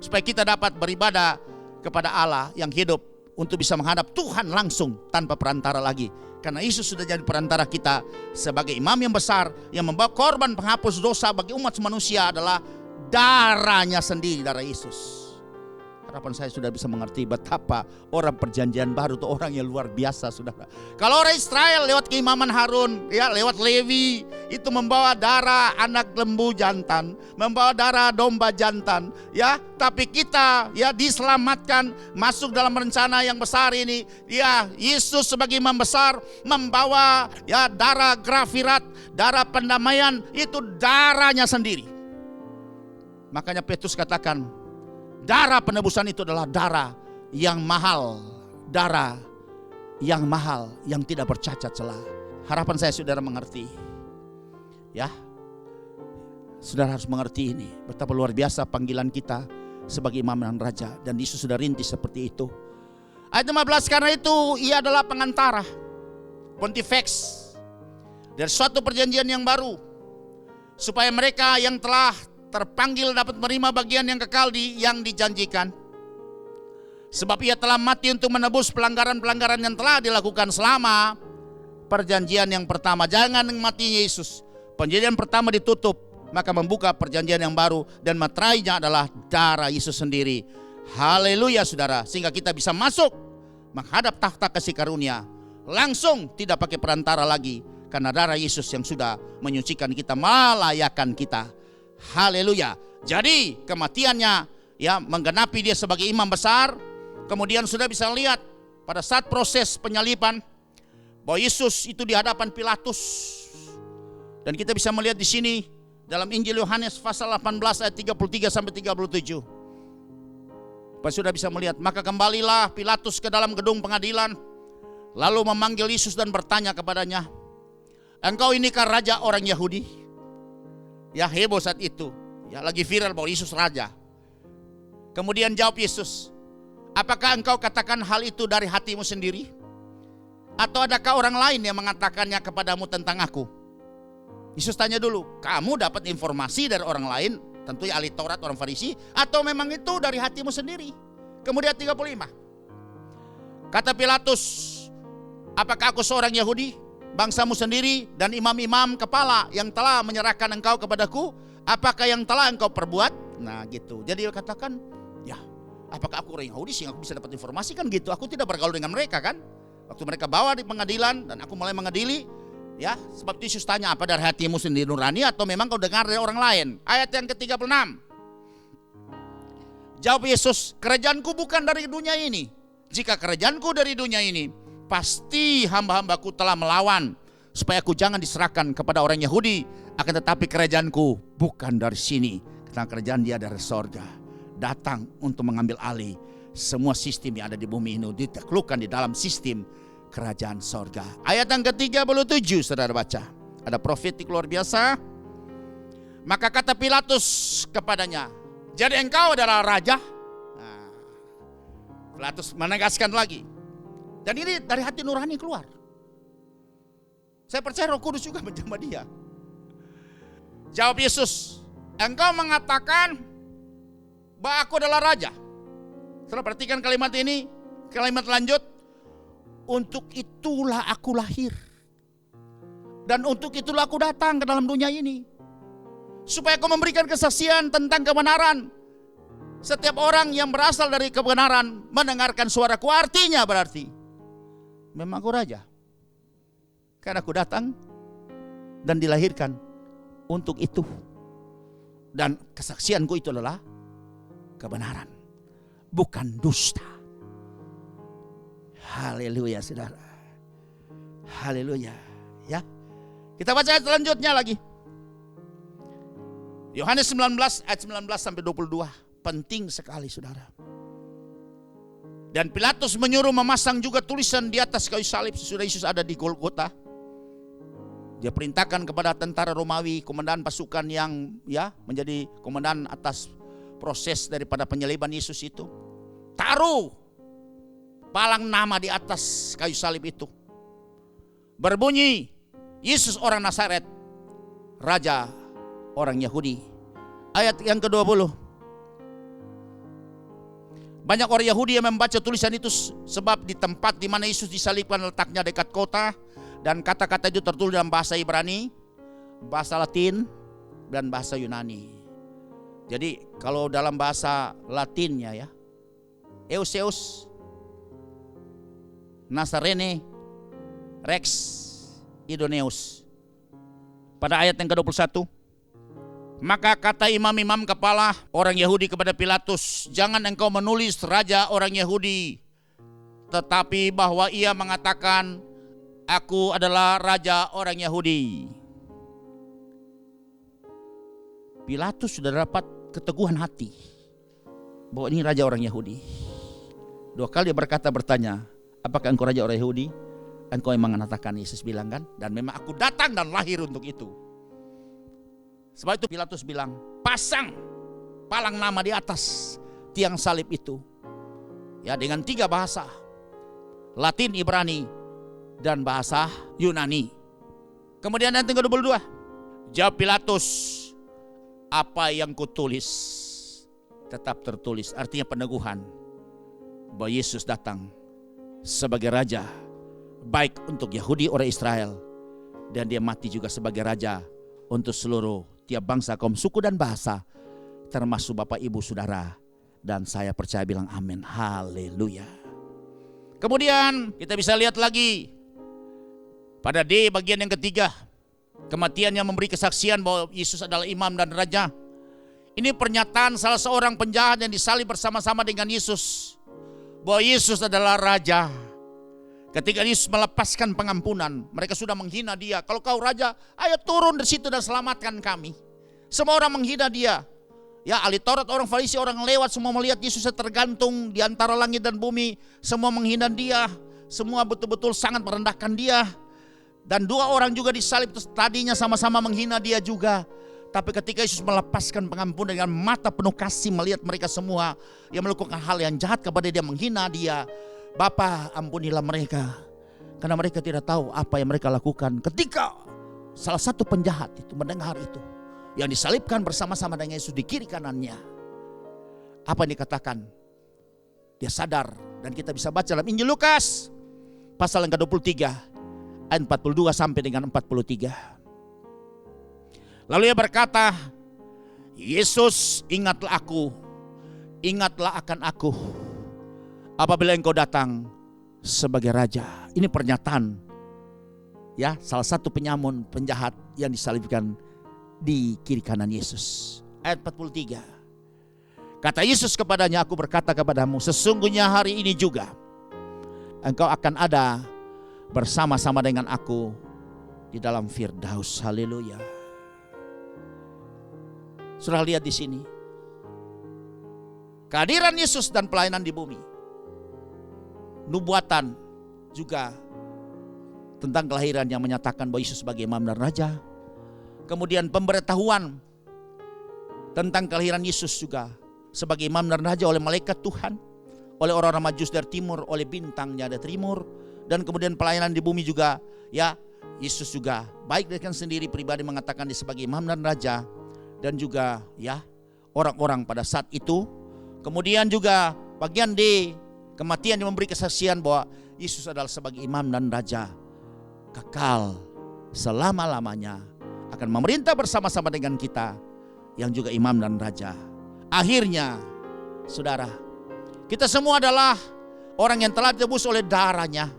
supaya kita dapat beribadah kepada Allah yang hidup, untuk bisa menghadap Tuhan langsung tanpa perantara lagi. Karena Yesus sudah jadi perantara kita sebagai imam yang besar, yang membawa korban penghapus dosa bagi umat manusia adalah darahnya sendiri, darah Yesus. Harapan saya sudah bisa mengerti betapa orang perjanjian baru itu orang yang luar biasa, saudara. Kalau orang Israel lewat keimaman Harun, ya lewat Lewi, itu membawa darah anak lembu jantan, membawa darah domba jantan, ya. Tapi kita ya diselamatkan masuk dalam rencana yang besar ini. Ya, Yesus sebagai imam besar membawa ya darah grafirat, darah pendamaian, itu darahnya sendiri. Makanya Petrus katakan, darah penebusan itu adalah darah yang mahal, darah yang mahal, yang tidak bercacat celah. Harapan saya saudara mengerti, ya. Saudara harus mengerti ini, betapa luar biasa panggilan kita sebagai imam dan raja, dan Yesus sudah rintis seperti itu. Ayat 15, karena itu ia adalah pengantara, pontifex, dari suatu perjanjian yang baru, supaya mereka yang telah terpanggil dapat menerima bagian yang kekal yang dijanjikan. Sebab ia telah mati untuk menebus pelanggaran-pelanggaran yang telah dilakukan selama perjanjian yang pertama. Jangan mati Yesus. Perjanjian pertama ditutup, maka membuka perjanjian yang baru, dan materainya adalah darah Yesus sendiri. Haleluya saudara, sehingga kita bisa masuk menghadap tahta kasih karunia langsung, tidak pakai perantara lagi, karena darah Yesus yang sudah menyucikan kita, melayakkan kita. Haleluya. Jadi kematiannya ya menggenapi dia sebagai imam besar. Kemudian sudah bisa lihat pada saat proses penyaliban bahwa Yesus itu di hadapan Pilatus. Dan kita bisa melihat di sini dalam Injil Yohanes pasal 18 ayat 33 sampai 37. Pak sudah bisa melihat, maka kembalilah Pilatus ke dalam gedung pengadilan, lalu memanggil Yesus dan bertanya kepadanya, engkau inikah raja orang Yahudi? Ya, heboh saat itu, ya lagi viral bahwa Yesus raja. Kemudian jawab Yesus, apakah engkau katakan hal itu dari hatimu sendiri? Atau adakah orang lain yang mengatakannya kepadamu tentang aku? Yesus tanya dulu, kamu dapat informasi dari orang lain, tentunya ahli Taurat, orang Farisi, atau memang itu dari hatimu sendiri? Kemudian 35, kata Pilatus, apakah aku seorang Yahudi? Bangsamu sendiri dan imam-imam kepala yang telah menyerahkan engkau kepadaku, apakah yang telah engkau perbuat? Nah gitu. Jadi dia katakan, ya apakah aku orang Yahudi sehingga aku bisa dapat informasi, kan gitu. Aku tidak bergaul dengan mereka kan. Waktu mereka bawa di pengadilan dan aku mulai mengadili, ya sebab Yesus tanya, apa dari hatimu sendiri nurani atau memang kau dengar dari orang lain? Ayat yang ke-36, jawab Yesus, kerajaanku bukan dari dunia ini. Jika kerajaanku dari dunia ini, pasti hamba-hambaku telah melawan supaya aku jangan diserahkan kepada orang Yahudi. Akan tetapi kerajaanku bukan dari sini, karena kerajaan dia dari sorga, datang untuk mengambil alih semua sistem yang ada di bumi ini, ditaklukkan di dalam sistem kerajaan sorga. Ayat yang ke-37 saudara baca, ada profetik luar biasa. Maka kata Pilatus kepadanya, jadi engkau adalah raja? Nah, Pilatus menegaskan lagi. Dan ini dari hati nurani keluar. Saya percaya Roh Kudus juga menjamah dia. Jawab Yesus, engkau mengatakan bahwa aku adalah raja. Setelah perhatikan kalimat ini, kalimat lanjut, untuk itulah aku lahir, dan untuk itulah aku datang ke dalam dunia ini, supaya aku memberikan kesaksian tentang kebenaran. Setiap orang yang berasal dari kebenaran mendengarkan suaraku. Artinya berarti memang aku raja, karena aku datang dan dilahirkan untuk itu. Dan kesaksianku itu adalah kebenaran, bukan dusta. Haleluya saudara. Haleluya. Ya. Kita baca ayat selanjutnya lagi. Yohanes 19 ayat 19 sampai 22. Penting sekali saudara. Dan Pilatus menyuruh memasang juga tulisan di atas kayu salib sesudah Yesus ada di Golgota. Dia perintahkan kepada tentara Romawi, komandan pasukan yang ya menjadi komandan atas proses daripada penyaliban Yesus itu. Taruh palang nama di atas kayu salib itu. Berbunyi, Yesus orang Nazaret, Raja orang Yahudi. Ayat yang ke-20. Banyak orang Yahudi yang membaca tulisan itu sebab di tempat di mana Yesus disalibkan letaknya dekat kota, dan kata-kata itu tertulis dalam bahasa Ibrani, bahasa Latin, dan bahasa Yunani. Jadi kalau dalam bahasa Latinnya ya, Euseus, Nasarene, Rex, Idoneus. Pada ayat yang ke-21, maka kata imam-imam kepala orang Yahudi kepada Pilatus, jangan engkau menulis raja orang Yahudi, tetapi bahwa ia mengatakan, aku adalah raja orang Yahudi. Pilatus sudah dapat keteguhan hati bahwa ini raja orang Yahudi. 2 kali dia bertanya, apakah engkau raja orang Yahudi? Engkau memang mengatakan, Yesus bilang kan, dan memang aku datang dan lahir untuk itu. Sebab itu Pilatus bilang, pasang palang nama di atas tiang salib itu. Ya, dengan 3 bahasa, Latin, Ibrani, dan bahasa Yunani. Kemudian ayat yang ke-22, jawab Pilatus, apa yang kutulis tetap tertulis. Artinya peneguhan bahwa Yesus datang sebagai raja, baik untuk Yahudi orang Israel, dan dia mati juga sebagai raja untuk seluruh tiap bangsa, kaum, suku, dan bahasa, termasuk Bapak, Ibu, Saudara, dan saya percaya bilang amin, haleluya. Kemudian kita bisa lihat lagi pada D bagian yang ketiga, kematian yang memberi kesaksian bahwa Yesus adalah imam dan raja. Ini pernyataan salah seorang penjahat yang disalib bersama-sama dengan Yesus, bahwa Yesus adalah raja. Ketika Yesus melepaskan pengampunan, mereka sudah menghina dia. Kalau kau raja, ayo turun dari situ dan selamatkan kami. Semua orang menghina dia. Ya, ahli Taurat, orang Farisi, orang lewat, semua melihat Yesus tergantung di antara langit dan bumi. Semua menghina dia. Semua betul-betul sangat merendahkan dia. Dan 2 orang juga disalib, tadinya sama-sama menghina dia juga. Tapi ketika Yesus melepaskan pengampunan dengan mata penuh kasih melihat mereka semua yang melakukan hal yang jahat kepada dia, menghina dia, Bapa, ampunilah mereka, karena mereka tidak tahu apa yang mereka lakukan. Ketika salah satu penjahat itu mendengar itu, yang disalibkan bersama-sama dengan Yesus di kiri kanannya, apa yang dikatakan? Dia sadar, dan kita bisa baca dalam Injil Lukas pasal yang ke-23 ayat 42 sampai dengan 43. Lalu ia berkata, Yesus, ingatlah aku, ingatlah akan aku apabila engkau datang sebagai raja. Ini pernyataan, ya, salah satu penyamun penjahat yang disalibkan di kiri kanan Yesus. Ayat 43. Kata Yesus kepadanya, aku berkata kepadamu, sesungguhnya hari ini juga engkau akan ada bersama-sama dengan aku di dalam Firdaus. Haleluya. Sudah lihat di sini kehadiran Yesus dan pelayanan di bumi. Nubuatan juga tentang kelahiran yang menyatakan bahwa Yesus sebagai imam dan raja. Kemudian pemberitahuan tentang kelahiran Yesus juga sebagai imam dan raja oleh malaikat Tuhan, oleh orang-orang Majus dari timur, oleh bintangnya dari timur. Dan kemudian pelayanan di bumi juga, ya, Yesus juga baik dengan sendiri pribadi mengatakan dia sebagai imam dan raja. Dan juga, ya, orang-orang pada saat itu. Kemudian juga bagian D, kematian yang memberi kesaksian bahwa Yesus adalah sebagai imam dan raja kekal selama-lamanya, akan memerintah bersama-sama dengan kita yang juga imam dan raja. Akhirnya, saudara, kita semua adalah orang yang telah ditebus oleh darahnya.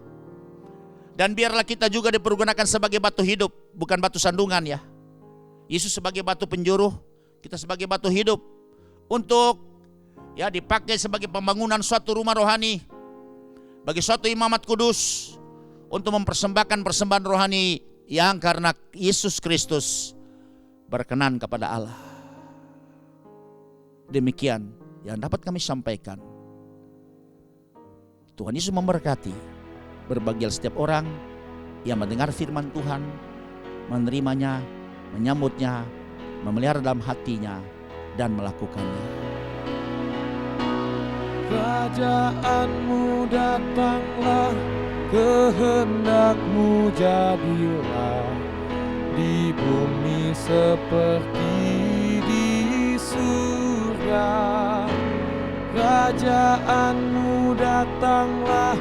Dan biarlah kita juga dipergunakan sebagai batu hidup, bukan batu sandungan, ya. Yesus sebagai batu penjuru, kita sebagai batu hidup untuk, ya, dipakai sebagai pembangunan suatu rumah rohani bagi suatu imamat kudus untuk mempersembahkan persembahan rohani yang karena Yesus Kristus berkenan kepada Allah. Demikian yang dapat kami sampaikan. Tuhan Yesus memberkati. Berbahagia setiap orang yang mendengar firman Tuhan, menerimanya, menyambutnya, memelihara dalam hatinya, dan melakukannya. Kerajaanmu datanglah, kehendakmu jadilah di bumi seperti di surga. Kerajaanmu datanglah,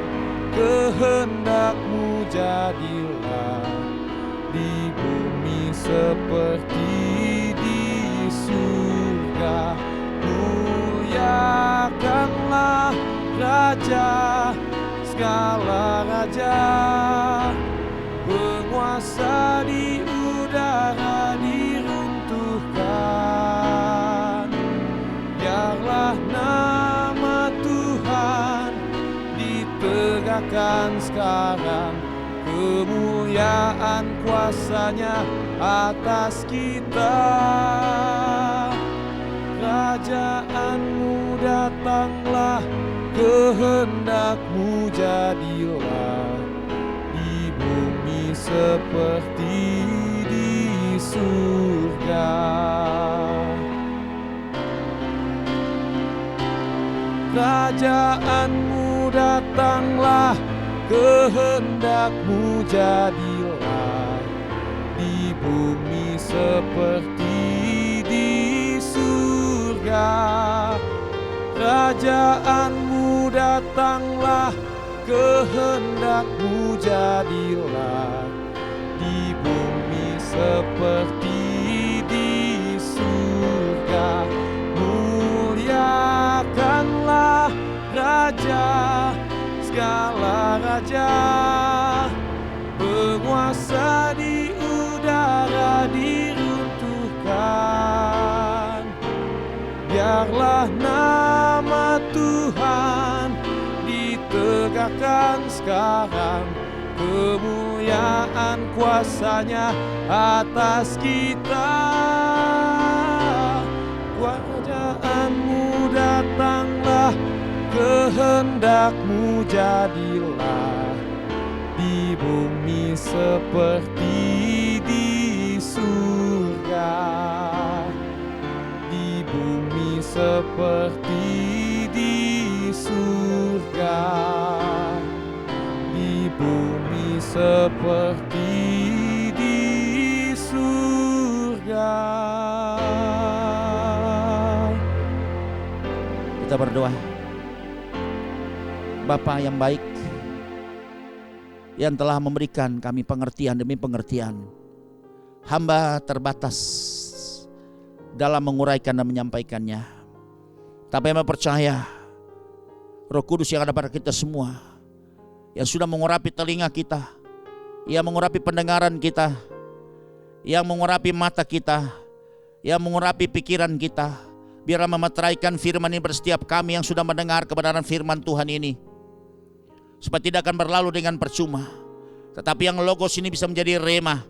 kehendakmu jadilah di bumi seperti di surga. Muliakanlah Raja, segala raja, penguasa di udara diruntuhkan. Biarlah nama Tuhan ditegakkan sekarang, kemuliaan kuasa-Nya atas kita. Kerajaan-Mu datanglah, kehendak-Mu jadilah, di bumi seperti di surga. Kerajaan-Mu datanglah, kehendak-Mu jadilah, di bumi seperti di surga. Kerajaan-Mu datanglah, kehendak-Mu jadilah, di bumi seperti di surga. Muliakanlah Raja, segala raja, penguasa di udara diruntuhkan. Biarlah nama Tuhan ditegakkan sekarang, kemuliaan kuasa-Nya atas kita. Kerajaan-Mu datanglah, kehendak-Mu jadilah, di bumi seperti di surga. Di bumi seperti di surga. Di bumi seperti di surga. Kita berdoa. Bapa yang baik, yang telah memberikan kami pengertian demi pengertian. Hamba terbatas dalam menguraikan dan menyampaikannya. Tapi hamba percaya Roh Kudus yang ada pada kita semua, yang sudah mengurapi telinga kita, yang mengurapi pendengaran kita, yang mengurapi mata kita, yang mengurapi pikiran kita. Biarlah memeteraikan firman ini bersetiap kami yang sudah mendengar kebenaran firman Tuhan ini, supaya tidak akan berlalu dengan percuma, tetapi yang logos ini bisa menjadi rema,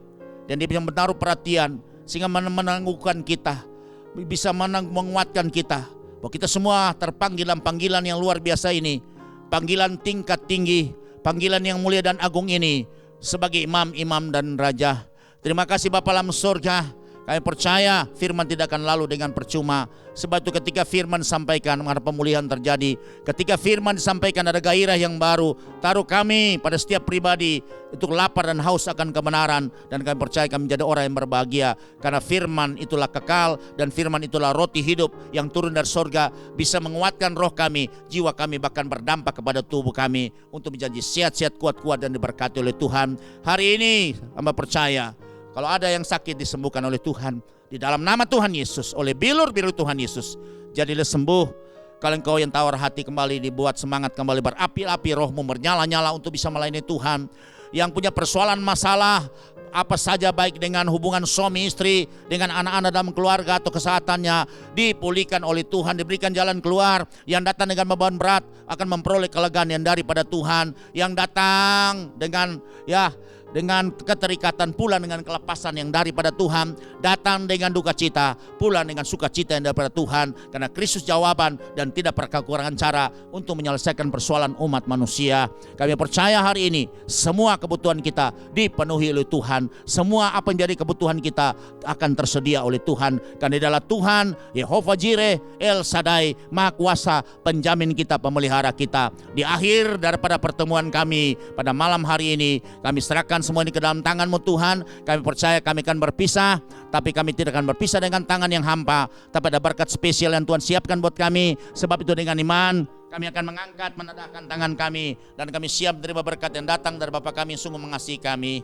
dan dia bisa menaruh perhatian sehingga menangguhkan kita, bisa menguatkan kita, bahwa kita semua terpanggil dalam panggilan yang luar biasa ini, panggilan tingkat tinggi, panggilan yang mulia dan agung ini sebagai imam-imam dan raja. Terima kasih Bapa dalam surga. Kami percaya firman tidak akan lalu dengan percuma. Sebab itu ketika firman disampaikan, maka pemulihan terjadi. Ketika firman disampaikan ada gairah yang baru. Taruh kami pada setiap pribadi untuk lapar dan haus akan kebenaran. Dan kami percaya kami menjadi orang yang berbahagia. Karena firman itulah kekal, dan firman itulah roti hidup yang turun dari surga, bisa menguatkan roh kami, jiwa kami, bahkan berdampak kepada tubuh kami untuk menjadi sehat-sehat, kuat-kuat dan diberkati oleh Tuhan. Hari ini hamba percaya kalau ada yang sakit disembuhkan oleh Tuhan di dalam nama Tuhan Yesus, oleh bilur-bilur Tuhan Yesus. Jadilah sembuh. Kalau engkau yang tawar hati kembali dibuat semangat kembali, berapi-api rohmu bernyala-nyala untuk bisa melayani Tuhan. Yang punya persoalan masalah apa saja, baik dengan hubungan suami istri, dengan anak-anak dalam keluarga atau kesehatannya, dipulihkan oleh Tuhan, diberikan jalan keluar. Yang datang dengan beban berat akan memperoleh kelegaan yang daripada Tuhan. Yang datang dengan keterikatan pula dengan kelepasan yang daripada Tuhan, datang dengan duka cita pula dengan sukacita yang daripada Tuhan, karena Kristus jawaban dan tidak pernah kekurangan cara untuk menyelesaikan persoalan umat manusia. Kami percaya hari ini semua kebutuhan kita dipenuhi oleh Tuhan, semua apa yang jadi kebutuhan kita akan tersedia oleh Tuhan, karena adalah Tuhan Yehova Jireh, El Shaddai, Maha Kuasa, penjamin kita, pemelihara kita. Di akhir daripada pertemuan kami pada malam hari ini, kami serahkan semua ini ke dalam tangan-Mu Tuhan. Kami percaya kami akan berpisah, tapi kami tidak akan berpisah dengan tangan yang hampa, tapi ada berkat spesial yang Tuhan siapkan buat kami. Sebab itu dengan iman kami akan mengangkat, menadahkan tangan kami, dan kami siap menerima berkat yang datang dari Bapa kami yang sungguh mengasihi kami.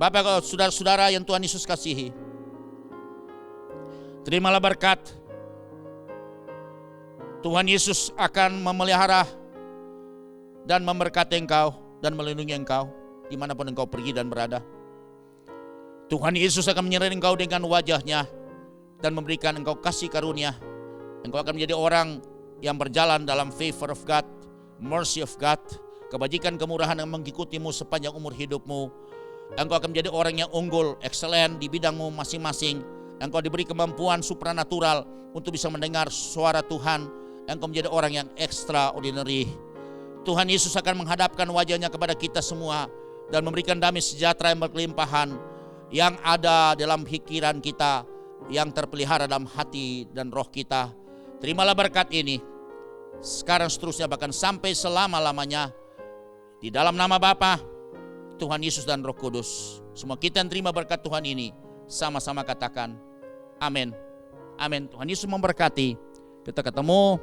Bapak, saudara-saudara yang Tuhan Yesus kasihi, terimalah berkat Tuhan Yesus akan memelihara dan memberkati engkau dan melindungi engkau dimanapun engkau pergi dan berada. Tuhan Yesus akan menyertai engkau dengan wajahnya dan memberikan engkau kasih karunia. Engkau akan menjadi orang yang berjalan dalam favor of God, mercy of God, kebajikan kemurahan yang mengikutimu sepanjang umur hidupmu. Engkau akan menjadi orang yang unggul, excellent di bidangmu masing-masing. Engkau diberi kemampuan supranatural untuk bisa mendengar suara Tuhan. Engkau menjadi orang yang extraordinary. Tuhan Yesus akan menghadapkan wajahnya kepada kita semua dan memberikan damai sejahtera yang berkelimpahan yang ada dalam pikiran kita, yang terpelihara dalam hati dan roh kita. Terimalah berkat ini sekarang, seterusnya, bahkan sampai selama-lamanya, di dalam nama Bapa, Tuhan Yesus dan Roh Kudus. Semua kita yang terima berkat Tuhan ini sama-sama katakan amin. Amin. Tuhan Yesus memberkati. Kita ketemu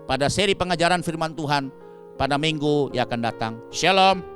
pada seri pengajaran firman Tuhan pada minggu yang akan datang. Shalom.